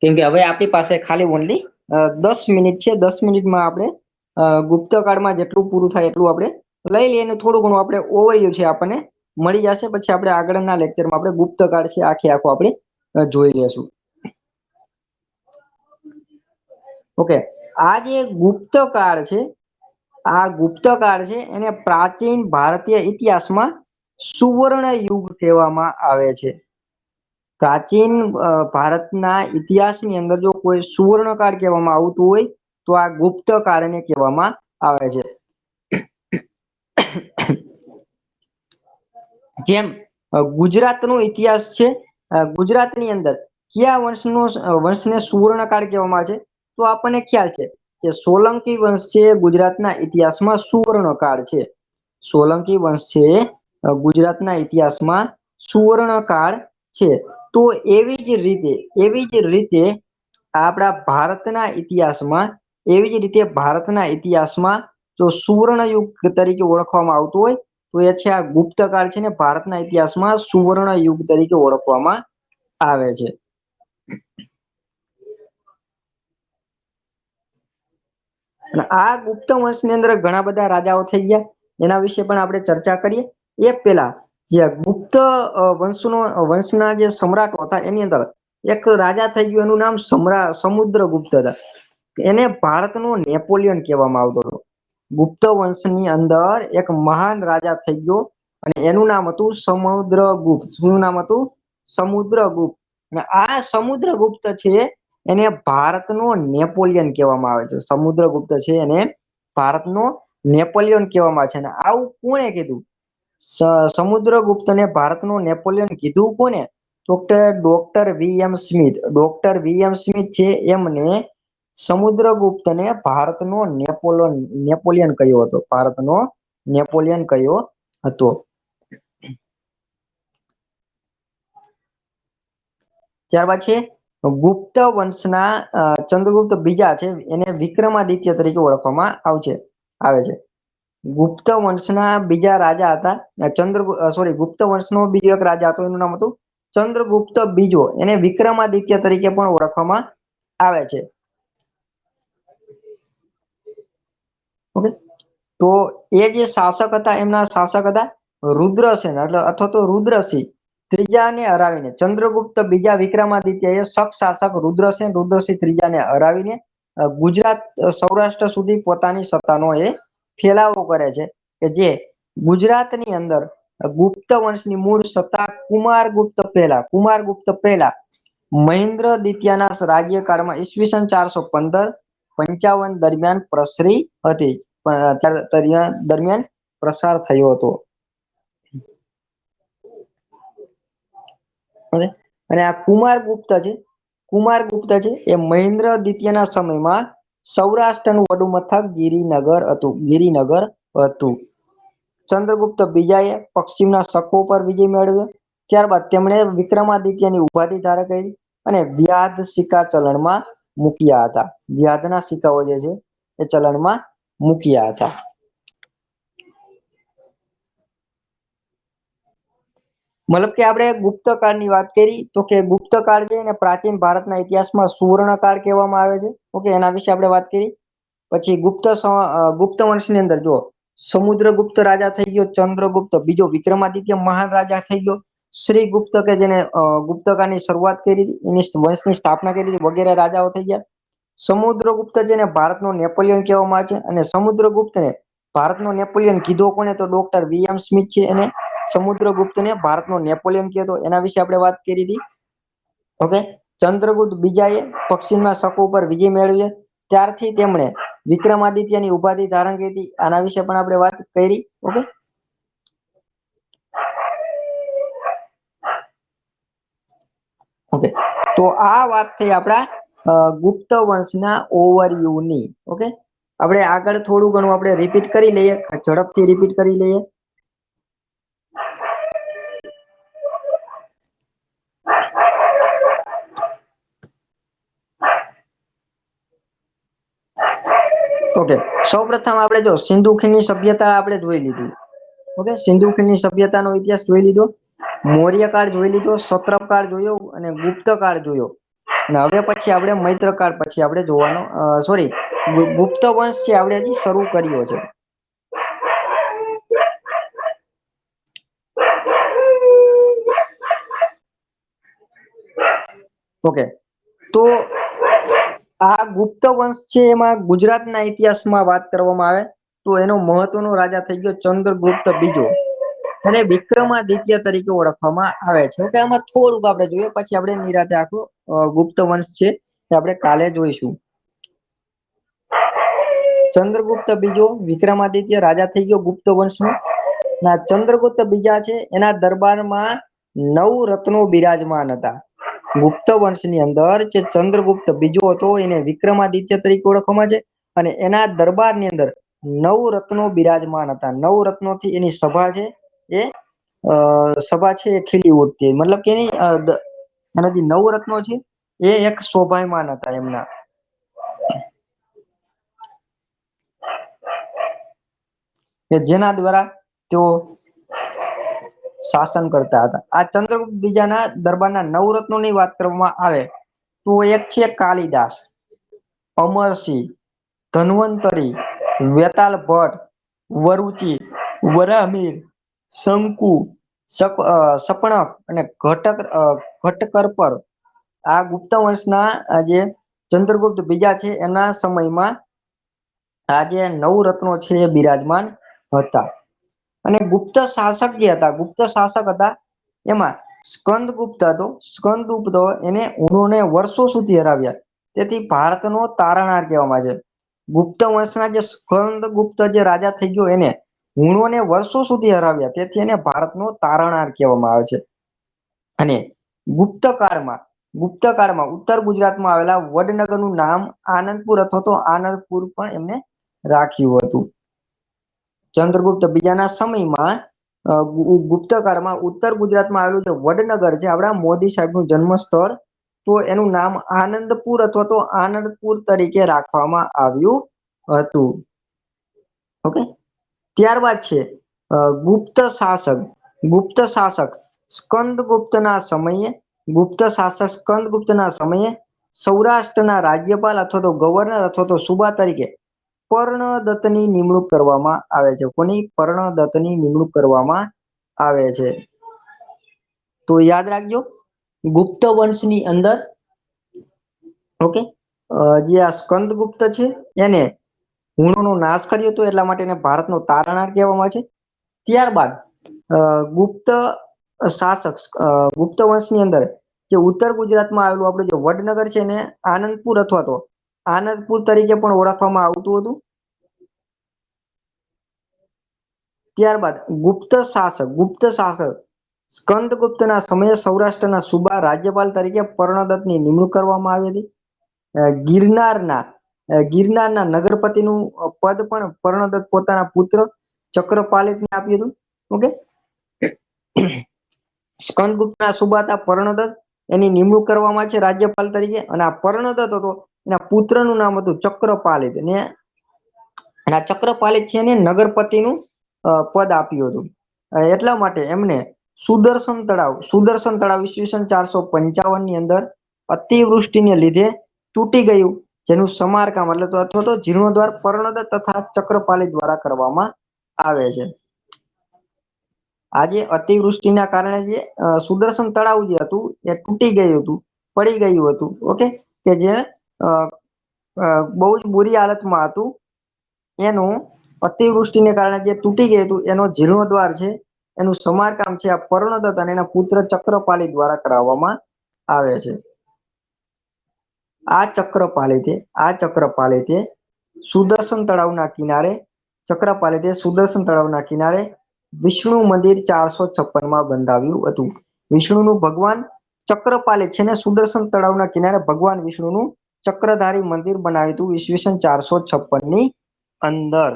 કેમ કે હવે આપણી પાસે ખાલી ઓનલી 10 મિનિટ છે. 10 મિનિટમાં આપણે ગુપ્ત કાળમાં જેટલું પૂરું થાય એટલું આપણે લઈ લઈએ, અને થોડું ઘણું આપણે ઓવરવ્યુ છે આપણને મળી જશે. પછી આપણે આગળના લેક્ચરમાં આપણે ગુપ્ત કાળ છે આખે આખો આપણે જોઈ લેશું. ઓકે, આ જે ગુપ્ત કાળ છે, આ ગુપ્ત કાળ છે એને પ્રાચીન ભારતીય ઇતિહાસમાં સુવર્ણ યુગ કહેવામાં આવે છે. પ્રાચીન ભારતના ઇતિહાસની અંદર જો કોઈ સુવર્ણકાળ કહેવામાં આવતું હોય તો આ ગુપ્ત કાળને કહેવામાં આવે છે. જેમ ગુજરાતનો ઇતિહાસ છે, ગુજરાતની અંદર કયા વંશને સુવર્ણકાળ કહેવામાં આવે છે, તો આપણને ખ્યાલ છે કે સોલંકી વંશ છે ગુજરાતના ઇતિહાસમાં સુવર્ણકાળ છે. સોલંકી વંશ છે ગુજરાતના ઇતિહાસમાં સુવર્ણકાળ છે. તો એવી જ રીતે આપણા ભારતના ઇતિહાસમાં જો સુવર્ણ યુગ તરીકે ઓળખવામાં આવતું હોય તો એ છે આ ગુપ્ત કાળ છે, ને ભારતના ઇતિહાસમાં સુવર્ણ યુગ તરીકે ઓળખવામાં આવે છે. અને આ ગુપ્ત વંશની અંદર ઘણા બધા રાજાઓ થઈ ગયા, એના વિશે પણ આપણે ચર્ચા કરીએ. એ પેલા જે ગુપ્ત વંશના જે સમ્રાટો હતા એની અંદર એક રાજા થઈ ગયું, એનું નામ સમુદ્રગુપ્ત હતા. એને ભારતનો નેપોલિયન કહેવામાં આવતો હતો. ગુપ્ત વંશની અંદર એક મહાન રાજા થઈ ગયો અને એનું નામ હતું સમુદ્રગુપ્ત. શું નામ હતું? સમુદ્રગુપ્ત. અને આ સમુદ્રગુપ્ત છે એને ભારતનો નેપોલિયન કહેવામાં આવે છે. સમુદ્રગુપ્ત છે એને ભારતનો નેપોલિયન કહેવામાં આવે છે. અને આવું કોણે કીધું? સમુદ્રગુપ્તને ભારતનો નેપોલિયન કીધું કોને? તો કે ડોક્ટર વી.એમ. સ્મિથ. ડોક્ટર વી.એમ. સ્મિથ છે એમને સમુદ્રગુપ્તને ભારતનો નેપોલિયન કહ્યો હતો. ભારતનો નેપોલિયન કહ્યો હતો. ત્યારબાદ છે ગુપ્ત વંશના ચંદ્રગુપ્ત બીજા છે એને વિક્રમાદિત્ય તરીકે ઓળખવામાં આવે છે. ગુપ્ત વંશના બીજા રાજા હતા ગુપ્ત વંશનો બીજો એક રાજા હતો, એનું નામ હતું ચંદ્રગુપ્ત બીજો. એને વિક્રમાદિત્ય તરીકે પણ ઓળખવામાં આવે છે. ઓકે, તો એ જે શાસક હતા એમના શાસક હતા રુદ્રસેન અથવા તો રુદ્રસિંહ ત્રીજાને હરાવીને. ચંદ્રગુપ્ત બીજા વિક્રમાદિત્યએ શક શાસક રુદ્રસિંહ ત્રીજાને હરાવીને ગુજરાત સૌરાષ્ટ્ર સુધી પોતાની સત્તાનો એ ફેલાવો કરે છે, કે જે ગુજરાતની અંદર ગુપ્ત વંશની મૂળ સત્તા કુમારગુપ્ત પહેલા મહેન્દ્ર દ્વિતીયના રાજ્યકાળમાં ઈસવીસન 415-55 દરમિયાન પ્રસરી હતી. દરમિયાન પ્રસાર થયો હતો. અને આ કુમારગુપ્ત છે એ મહેન્દ્ર દ્વિતીયના સમયમાં સૌરાષ્ટ્રનું વડું મથક ગિરિનગર હતું. ચંદ્રગુપ્ત બીજાએ પશ્ચિમના શકો પર વિજય મેળવ્યો. ત્યારબાદ તેમણે વિક્રમાદિત્યની ઉપાધિ ધારણ કરી અને વ્યાધ સિક્કા ચલણમાં મૂક્યા હતા. વ્યાધના સિક્કાઓ જે છે એ ચલણમાં મૂક્યા હતા. મતલબ કે આપણે ગુપ્તકાળની વાત કરી તો કે ગુપ્તકાળ છે ને પ્રાચીન ભારતના ઇતિહાસમાં સુવર્ણકાળ કહેવામાં આવે છે. ઓકે, એના વિશે આપણે વાત કરી. પછી ગુપ્ત વંશની અંદર જો સમુદ્રગુપ્ત રાજા થઈ ગયો, ચંદ્રગુપ્ત બીજો વિક્રમાદિત્ય મહાન રાજા થઈ ગયો, શ્રીગુપ્ત કે જેને ગુપ્તકાળની શરૂઆત કરી એની વંશની સ્થાપના કરી વગેરે રાજાઓ થઈ ગયા. સમુદ્રગુપ્ત જેને ભારતનો નેપોલિયન કહેવામાં આવે છે અને સમુદ્રગુપ્તને ભારતનો નેપોલિયન કીધો કોને તો ડોક્ટર વિલિયમ સ્મિથ છે એને સમુદ્રગુપ્તને ભારતનો નેપોલિયન કહેતો, એના વિશે આપણે વાત કરી હતી. ઓકે, ચંદ્રગુપ્ત બીજાએ પશ્ચિમના શકો ઉપર વિજય મેળવ્યો. ત્યારથી તેમણે વિક્રમાદિત્યની ઉપાધિ ધારણ કરી હતી. આના વિશે પણ આપણે વાત કરી. ઓકે, ઓકે, તો આ વાત થઈ આપણા ગુપ્ત વંશના ઓવરવ્યુની. ઓકે, આપણે આગળ થોડું ઘણું આપણે રિપીટ કરી લઈએ, ઝડપથી રિપીટ કરી લઈએ. ઓકે, સૌપ્રથમ આપણે જો સિંધુ ખીણની સભ્યતા આપણે જોઈ લીધી. ઓકે, સિંધુ ખીણની સભ્યતાનો ઇતિહાસ જોઈ લીધો, મૌર્ય કાળ જોઈ લીધો, સત્ર કાળ જોયો અને ગુપ્ત કાળ જોયો. અને હવે પછી આપણે મૈત્ર કાળ પછી આપણે જોવાનો સોરી ગુપ્ત વંશ છે આપણે હજી શરૂ કર્યો છે. ઓકે, તો આ ગુપ્ત વંશ છે એમાં ગુજરાતના ઇતિહાસમાં વાત કરવામાં આવે તો એનો મહત્વનો રાજા થઈ ગયો ચંદ્રગુપ્ત બીજો અને વિક્રમાદિત્ય તરીકે ઓળખવામાં આવે છે. ઓકે, આમાં થોડુંક આપણે જોઈએ પછી આપણે નિરાતે આખું ગુપ્ત વંશ છે એ આપણે કાલે જોઈશું. ચંદ્રગુપ્ત બીજો વિક્રમાદિત્ય રાજા થઈ ગયો ગુપ્ત વંશનો. ના, ચંદ્રગુપ્ત બીજા છે એના દરબારમાં 9 રત્નો બિરાજમાન હતા. ગુપ્ત વંશની અંદર જે ચંદ્રગુપ્ત બીજો હતો એને વિક્રમાદિત્ય તરીકે ઓળખવામાં છે અને એના દરબારની અંદર 9 રત્નો બિરાજમાન હતા. 9 રત્નોથી એની સભા છે એ સભા છે એ ખીલી ઉઠતી, મતલબ કે એની એના જે 9 રત્નો છે એ એક શોભાયમાન હતા એમના. કે જેના દ્વારા તેઓ શાસન કરતા હતા. આ ચંદ્રગુપ્ત બીજાના દરબારના 9 રત્નોની વાત કરવામાં આવે તો એક છે કાલિદાસ, અમરસિંહ, ધન્વંતરી, વેતાલ ભટ્ટ, વરુચિ, વરામિર, શંકુ, સપણક અને ઘટકર પર આ ગુપ્ત વંશના જે ચંદ્રગુપ્ત બીજા છે એના સમયમાં આ જે 9 રત્નો છે એ બિરાજમાન હતા. અને ગુપ્ત શાસક જે હતા એમાં સ્કંદગુપ્ત હતો. સ્કંદગુપ્ત એને હુણોને વર્ષો સુધી હરાવ્યા, તેથી ભારતનો તારણહાર કહેવામાં આવે છે. ગુપ્ત વંશના જે સ્કંદગુપ્ત જે રાજા થઈ ગયો એને હુણોને વર્ષો સુધી હરાવ્યા, તેથી એને ભારતનો તારણહાર કહેવામાં આવે છે. અને ગુપ્તકાળમાં ઉત્તર ગુજરાતમાં આવેલા વડનગરનું નામ આનંદપુર અથવા તો આનંદપુર પણ એમને રાખ્યું હતું. ચંદ્રગુપ્ત બીજાના સમયમાં ગુપ્તકાળમાં ઉત્તર ગુજરાતમાં આવેલું જે વડનગર છે આપણા મોદી સાહેબનું જન્મ સ્થળ, તો એનું નામ આનંદપુર અથવા તો આનંદપુર તરીકે રાખવામાં આવ્યું હતું. ઓકે, ત્યારબાદ છે ગુપ્ત શાસક સ્કંદગુપ્તના સમયે સૌરાષ્ટ્રના રાજ્યપાલ અથવા તો ગવર્નર અથવા તો સુબા તરીકે કર્ણદત્તની નિમણૂક કરવામાં આવે છે. કોની? કર્ણદત્તની નિમણૂક કરવામાં આવે છે. તો યાદ રાખજો, ગુપ્ત વંશની અંદર ઓકે જે આ સ્કંદગુપ્ત છે એને હુણોનો નાશ કર્યો હતો, એટલા માટે એને ભારતનો તારણહાર કહેવામાં આવે છે. ત્યારબાદ ગુપ્ત વંશની અંદર જે ઉત્તર ગુજરાતમાં આવેલું આપણું જે વડનગર છે એને આનંદપુર અથવા તો આનંદપુર તરીકે પણ ઓળખવામાં આવતું હતું. ત્યારબાદ ગુપ્ત શાસક સ્કંદગુપ્તના સમયે સૌરાષ્ટ્રના સુબા રાજ્યપાલ તરીકે કર્ણદત્તની નિમણૂક કરવામાં આવી હતી. ગિરનારના ગિરનારના નગરપતિનું પદ પણ કર્ણદત્ત પોતાના પુત્ર ચક્રપાલિતને આપ્યું હતું. ઓકે, સ્કંદગુપ્તના સુબાતા કર્ણદત્ત એની નિમણૂક કરવામાં છે રાજ્યપાલ તરીકે, અને આ કર્ણદત્ત હતો એના પુત્રનું નામ હતું ચક્રપાલિત, અને આ ચક્રપાલિત છે એને નગરપતિનું પદ આપ્યું હતું. એટલા માટે એમને સુદર્શન તળાવ ઈસવીસન 455 ની અંદર અતિવૃષ્ટિને લીધે તૂટી ગયું, જેનું સમારકામ અથવા તો જીર્ણોદ્ધાર કર્ણદત્ત તથા ચક્રપાલી દ્વારા કરવામાં આવે છે. આજે અતિવૃષ્ટિના કારણે જે સુદર્શન તળાવ જે હતું એ તૂટી ગયું હતું, પડી ગયું હતું. ઓકે, કે જે બહુ જ બુરી હાલતમાં હતું, એનું અતિવૃષ્ટિને કારણે જે તૂટી ગયું હતું એનો જીર્ણોદ્ધાર છે, એનું સમારકામ છે આ કર્ણદત્ત અને એના પુત્ર ચક્રપાલી દ્વારા કરાવવામાં આવે છે. આ ચક્રપાલિતે સુદર્શન તળાવના કિનારે વિષ્ણુ મંદિર 456 માં બંધાવ્યું હતું. વિષ્ણુનું ભગવાન ચક્રપાલિત છે ને સુદર્શન તળાવના કિનારે ભગવાન વિષ્ણુનું ચક્રધારી મંદિર બનાવ્યું હતું ઈસવીસન 456 ની અંદર.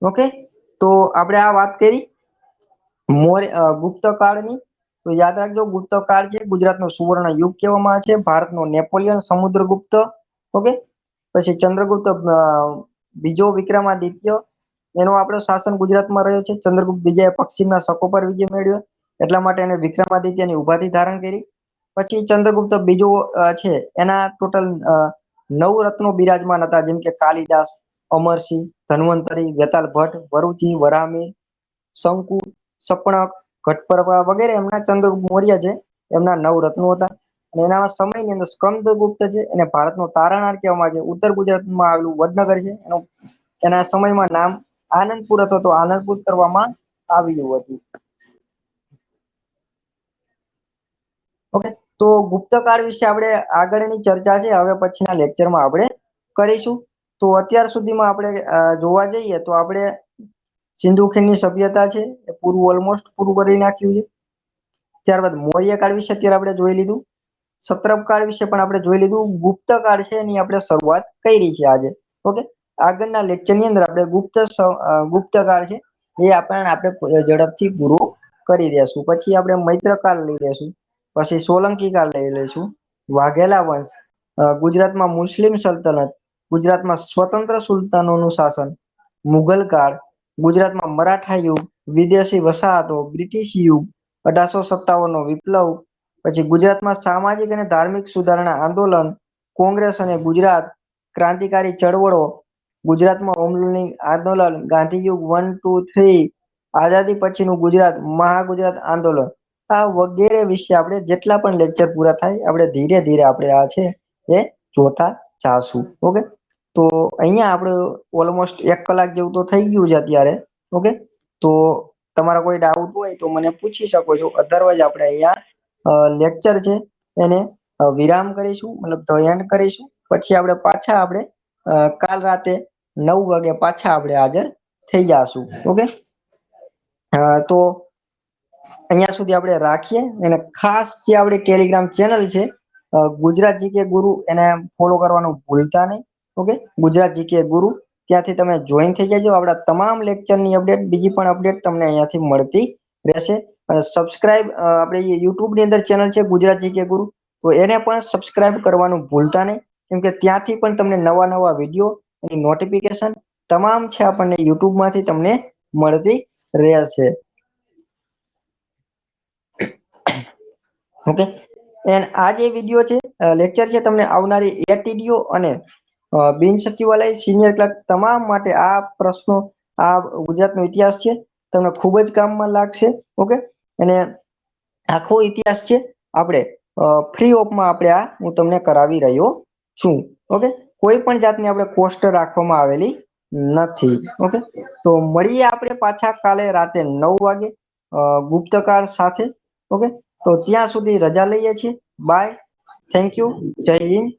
ઓકે, તો આપણે આ વાત કરી ગુપ્ત કાળની. તો યાદ રાખજો, ગુપ્ત કાળ છે ગુજરાતનો સુવર્ણ યુગ કહેવામાં આવે છે. ભારતનો નેપોલિયન, સમુદ્રગુપ્ત, ઓકે, પછી ચંદ્રગુપ્ત બીજો, વિક્રમાદિત્ય, એનો આપણો શાસન ગુજરાતમાં રહ્યો છે. ચંદ્રગુપ્ત બીજાએ પશ્ચિમના શકો પર વિજય મેળવ્યો, એટલા માટે એને વિક્રમાદિત્યની ઉપાધિ ધારણ કરી. પછી ચંદ્રગુપ્ત બીજો છે એના ટોટલ 9 રત્નો બિરાજમાન હતા, જેમ કે કાલિદાસ, અમરસિંહ, ધન્વંતરી, વેતાલ ભટ્ટ, વરુચિ, વરાહમિહિર, શંકુ, શપણક, ઘટપ્રભા વગેરે એમના ચંદ્રગુપ્ત મૌર્ય છે એમના 9 રત્નો હતા. અને એના સમયની અંદર સ્કંદગુપ્ત છે એને ભારતનો તારણહાર કહેવામાં આવે છે. ઉત્તર ગુજરાતમાં આવેલું વડનગર છે, એના સમયમાં નામ આનંદપુર હતો, તો આનંદપુર કરવામાં આવ્યું હતું. ઓકે, તો ગુપ્તકાળ વિશે આપણે આગળની ચર્ચા છે હવે પછીના લેક્ચરમાં આપણે કરીશું. તો અત્યાર સુધીમાં આપણે જોવા જઈએ તો આપણે સિંધુ ખીણની સભ્યતા છે એ ઓલમોસ્ટ પૂરું કરી નાખ્યું છે. ત્યારબાદ મૌર્યકાળ વિશે અત્યારે આપણે જોઈ લીધું. સત્રપકાળ વિશે પણ આપણે જોઈ લીધું. ગુપ્તકાળ છે એની આપણે શરૂઆત કરી છે આજે. ઓકે, આગળના લેક્ચરની અંદર આપણે ગુપ્તકાળ છે એ આપણે ઝડપથી પૂરું કરી દેશું. પછી આપણે મૈત્રકાળ લઈ લેશું, પછી સોલંકી કાળ લઈ લઈશું, વાઘેલા વંશ, ગુજરાતમાં મુસ્લિમ સલ્તનત, ગુજરાતમાં સ્વતંત્ર સુલતાનોનું શાસન, મુઘલ કાળ, ગુજરાતમાં મરાઠા યુગ, વિદેશી વસાહતો, બ્રિટિશ યુગ, 1857 નો વિપ્લવ, પછી ગુજરાતમાં સામાજિક અને ધાર્મિક સુધારણા આંદોલન, કોંગ્રેસ અને ગુજરાત ક્રાંતિકારી ચળવળો, ગુજરાતમાં ઓમલૂની આંદોલન, ગાંધી યુગ 1, 2, 3, આઝાદી પછીનું ગુજરાત, મહાગુજરાત આંદોલન, આ વગેરે વિશે આપણે જેટલા પણ લેક્ચર પૂરા થાય આપણે ધીરે ધીરે આપણે આ છે એ જોતા જાશું. ઓકે, તો અહીંયા આપણે ઓલમોસ્ટ 1 કલાક જેવું તો થઈ ગયું છે અત્યારે. ઓકે, તો તમારા કોઈ ડાઉટ હોય તો મને પૂછી શકો છો. અધરવાઇઝ આપણે અહીંયા લેક્ચર છે એને વિરામ કરીશું, મતલબ તો એન્ડ કરીશું. પછી આપણે પાછા કાલ રાતે 9 વાગે પાછા આપણે હાજર થઈ જાશું. ઓકે, તો અહીંયા સુધી આપણે રાખીએ. અને ખાસ જે આપણી ટેલિગ્રામ ચેનલ છે ગુજરાત જીકે ગુરુ, એને ફોલો કરવાનું ભૂલતા નહીં. ઓકે, ગુજરાત જીકે ગુરુ, ત્યાંથી તમે જોઈન થઈ જજો. આપણા તમામ લેક્ચરની અપડેટ, બીજી પણ અપડેટ તમને અહીંયાથી મળતી રહેશે. અને સબસ્ક્રાઇબ, આપણે યુટ્યુબ ની અંદર ચેનલ છે ગુજરાત જીકે ગુરુ, તો એને પણ સબસ્ક્રાઇબ કરવાનું ભૂલતા નહીં, કેમ કે ત્યાંથી પણ તમને નવા નવા વિડીયો એની નોટિફિકેશન તમામ છે આપણને યુટ્યુબ માંથી તમને મળતી રહેશે. ઓકે, એન્ડ આ જે વિડીયો છે, લેક્ચર છે, તમને આવનારી એટીડીઓ અને બિન સચિવાલય, સિનિયર ક્લર્ક તમામ માટે આ પ્રશ્નો, આ ગુજરાતનો ઇતિહાસ છે, તમને ખૂબ જ કામમાં લાગશે. ઓકે, અને આખો ઇતિહાસ છે આપણે ફ્રી ઓફમાં હું તમને કરાવી રહ્યો છું. ઓકે, કોઈ પણ જાતની આપણે કોસ્ટ રાખવામાં આવેલી નથી. ઓકે, તો મળીએ આપણે પાછા કાલે રાતે 9 વાગે ગુપ્તકાળ સાથે. ઓકે, તો ત્યાં સુધી રજા લઈએ છીએ. બાય, થેન્ક યુ, જય હિન્દ.